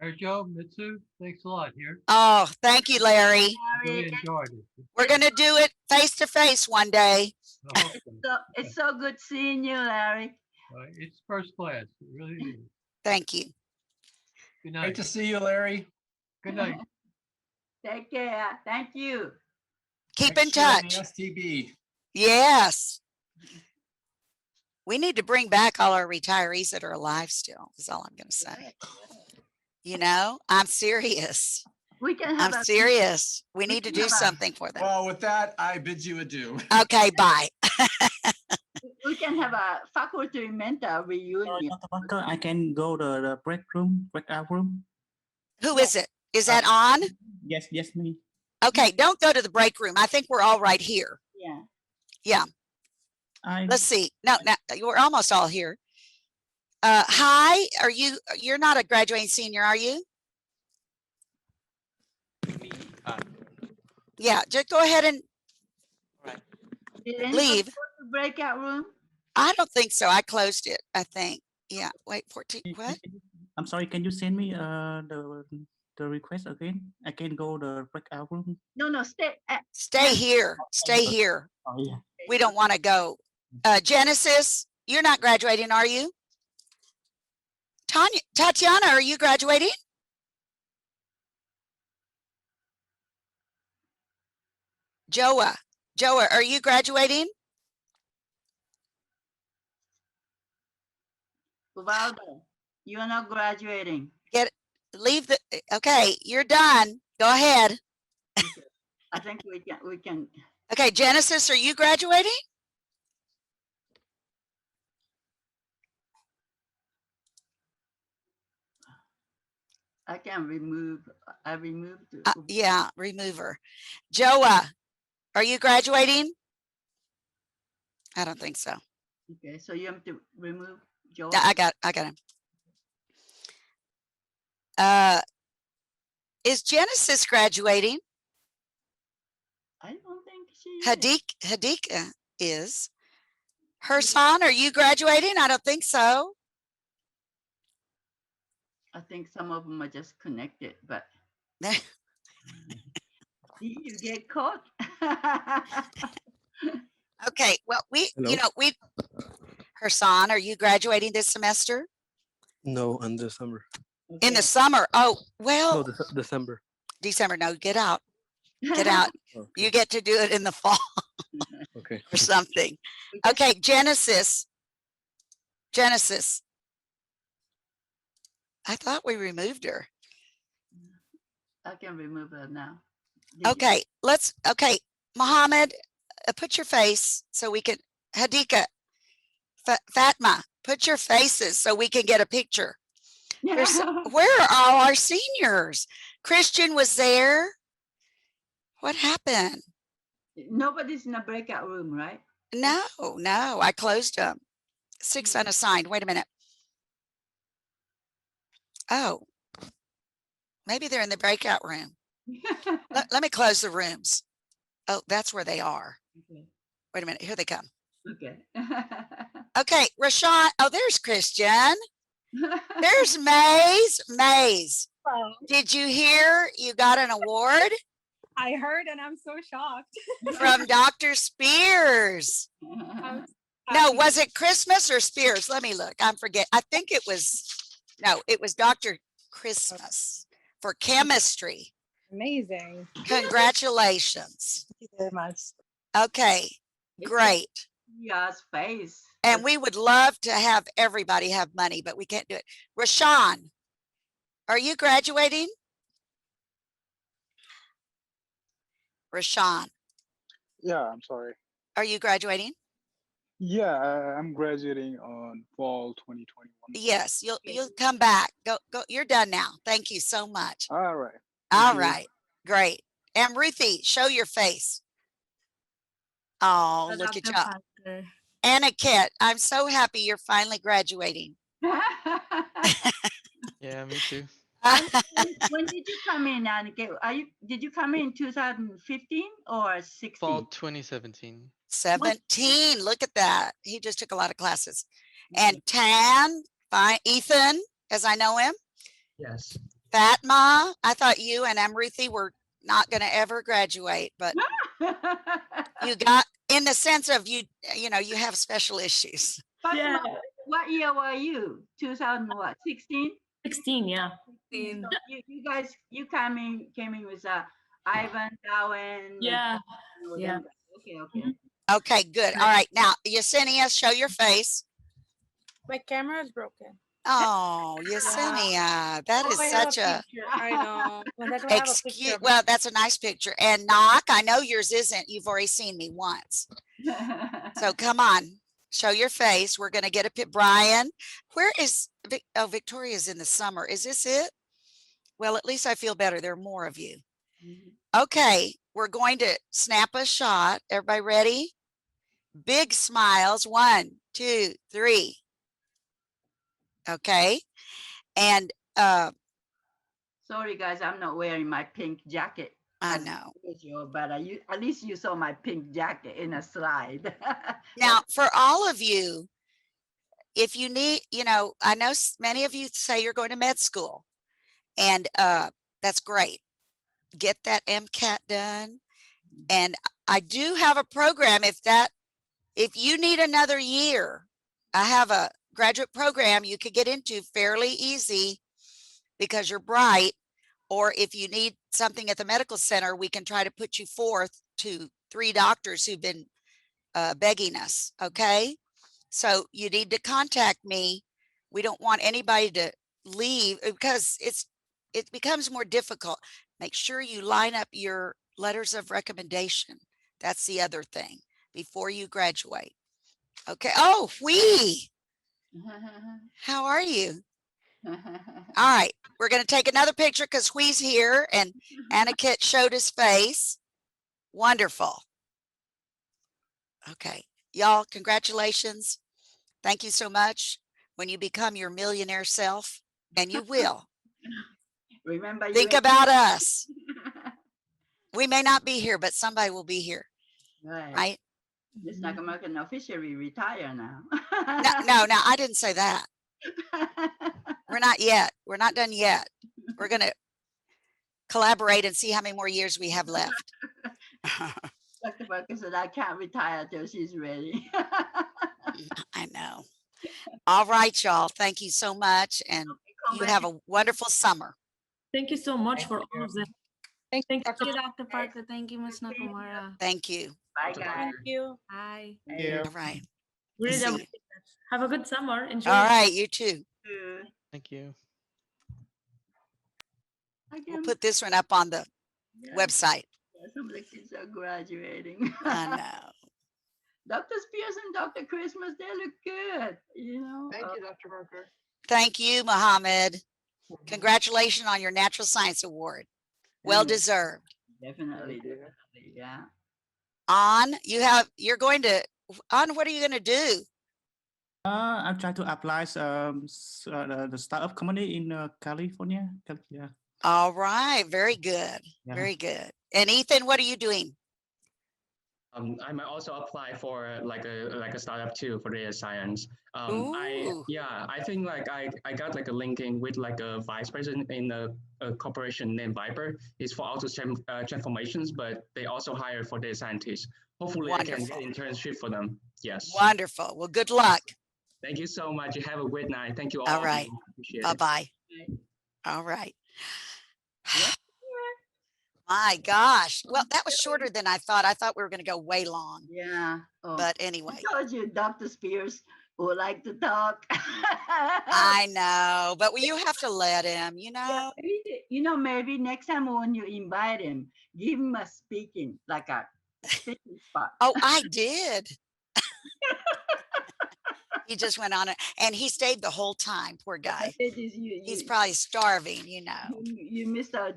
Hey, Joe, Mitsu, thanks a lot here. Oh, thank you, Larry. Really enjoyed it. We're going to do it face to face one day. I hope so. So it's so good seeing you, Larry. It's first class. It really is. Thank you. Good night. Great to see you, Larry. Good night. Take care. Thank you. Keep in Next year on the touch. STB. Yes. We need to bring back all our retirees that are alive still, is all I'm going to say. You know, I'm serious. We can have I'm serious. We need to do something for them. Well, with that, I bid you adieu. Okay, bye. We can have a faculty mentor reunion. Dr. Parker, I can go to the breakout room. Who is it? Is that on? Yes, yes, me. Okay, don't go to the break room. I think we're all right here. Yeah. Yeah. I Let's see. No, we're almost all here. Hi, you're not a graduating senior, are you? Yeah, just go ahead and Did anybody leave. go to breakout room? I don't think so. I closed it, I think. Yeah, wait, 14, what? I'm sorry, can you send me the request again? I can go the breakout room. No, stay. Stay here, stay here. Oh yeah. We don't want to go. Genesis, you're not graduating, are you? Tatiana, are you graduating? Joa, are you graduating? Ubaldo, you are not graduating. Leave okay, you're done. Go ahead. I think we can. Okay, Genesis, are you graduating? I can remove. I removed. Yeah, remove her. Joa, are you graduating? I don't think so. Okay, so you have to remove Joe. Yeah, I got him. Is Genesis graduating? I don't think she is. Hadika is. Hersan, are you graduating? I don't think so. I think some of them are just connected, but you get caught. Okay, well, Hersan, are you graduating this semester? No, in December. In the summer? Oh, well. No, December. December, no, get out. Get out. Okay. You get to do it in the fall Okay. or something. Okay, Genesis. I thought we removed her. I can remove her now. Okay, Mohammed, put your face so we can, Hadika, Fatma, put your faces so we can get a picture. Where are all our seniors? Christian was there. What happened? Nobody's in a breakout room, right? No, I closed them. 6 unassigned. Wait a minute. Oh, maybe they're in the breakout room. Let me close the rooms. Oh, that's where they are. Okay. Wait a minute. Here they come. Okay. Okay, Rashawn. Oh, there's Christian. There's Maze. Maze. Hello. Did you hear you got an award I heard and I'm so shocked. from Dr. Spears? No, was it Christmas or Spears? Let me look. I'm forget. I think it was, no, it was Dr. Christmas for chemistry. Amazing. Congratulations. Thank you very much. Okay, great. Yes, face. And we would love to have everybody have money, but we can't do it. Rashawn, are you graduating? Rashawn, Yeah, I'm sorry. are you graduating? Yeah, I'm graduating on fall 2021. Yes, you'll come back. Go. You're done now. Thank you so much. All right. All you. right, great. And Ruthie, show your face. Oh, look at y'all. Anna Kit, I'm so happy you're finally graduating. Yeah, me too. When did you come in, Annika? Did you come in 2015 or 16? Fall 2017. 17. Look at that. He just took a lot of classes. And Tan, fine. Ethan, as I know him. Yes. Fatma, I thought you and Amruthi were not going to ever graduate, but you got, in the sense of you know, you have special issues. Yeah. What year were you? 2000 what? 16? 16, yeah. So you guys, you came in with Ivan, Darwin. Yeah. and Yeah. Okay. Okay, good. All right. Now, Yesenia, show your face. My camera is broken. Oh, Yesenia, that is such a I know. When I don't have a picture excuse. of Well, that's a nice picture. And Knock, I know yours isn't. You've already seen me once. So come on, show your face. We're going to get a pit. Brian, where is oh, Victoria's in the summer. Is this it? Well, at least I feel better. There are more of you. Okay, we're going to snap a shot. Everybody ready? Big smiles. 1, 2, 3. Okay. And Sorry guys, I'm not wearing my pink jacket. I know. But at least you saw my pink jacket in a slide. Now, for all of you, if you need, you know, I know many of you say you're going to med school, and that's great. Get that MCAT done. And I do have a program if you need another year, I have a graduate program you could get into fairly easy because you're bright. Or if you need something at the medical center, we can try to put you forth to 3 doctors who've been begging us. Okay. So you need to contact me. We don't want anybody to leave because it becomes more difficult. Make sure you line up your letters of recommendation. That's the other thing before you graduate. Okay. Oh, how are you? All right. We're going to take another picture because Hui's here and Anakit showed his face. Wonderful. Okay. Y'all, congratulations. Thank you so much. When you become your millionaire self, and you will. Remember, think about us. We may not be here, but somebody will be here. Right? This Nakamura can officially retire now. No, I didn't say that. We're not yet. We're not done yet. We're going to collaborate and see how many more years we have left. Dr. Barker said, I can't retire till she's ready. I know. All right, y'all. Thank you so much. And you have a wonderful summer. Thank you so much for all of this. Thank you, Dr. Parker. Thank you, Ms. Nakamura. Thank you. Bye, guys. Thank you. Bye. All right. Really See you. appreciate it. Have a good summer. Enjoy. All right. You too. Thank you. We'll put this one up on the website. Some of the kids are graduating. I know. Dr. Spears and Dr. Christmas, they look good. You know. Thank you, Dr. Barker. Thank you, Mohammed. Congratulations on your Natural Science Award. Well deserved. Definitely. Yeah. You're going to, what are you going to do? I'm trying to apply the startup company in California. Yeah. All right, very good, Yeah. very good. And Ethan, what are you doing? I might also apply for like a startup too for data science. Ooh. I think like I got like a linking with like a vice president in a corporation named Viper. It's for auto transformations, but they also hire for data scientists. Hopefully I can get Wonderful. internship for them. Yes. Wonderful. Well, good luck. Thank you so much. You have a great night. Thank you all. All of right. you. Appreciate it. Bye-bye. All right. My gosh. Well, that was shorter than I thought. I thought we were going to go way long. Yeah. Oh, But anyway. I told you Dr. Spears would like to talk. I know, but you have to let him, you know. Maybe next time when you invite him, give him a speaking, like a speaking spot. Oh, I did. He just went on it and he stayed the whole time. Poor guy. He's probably starving, you know. You missed out.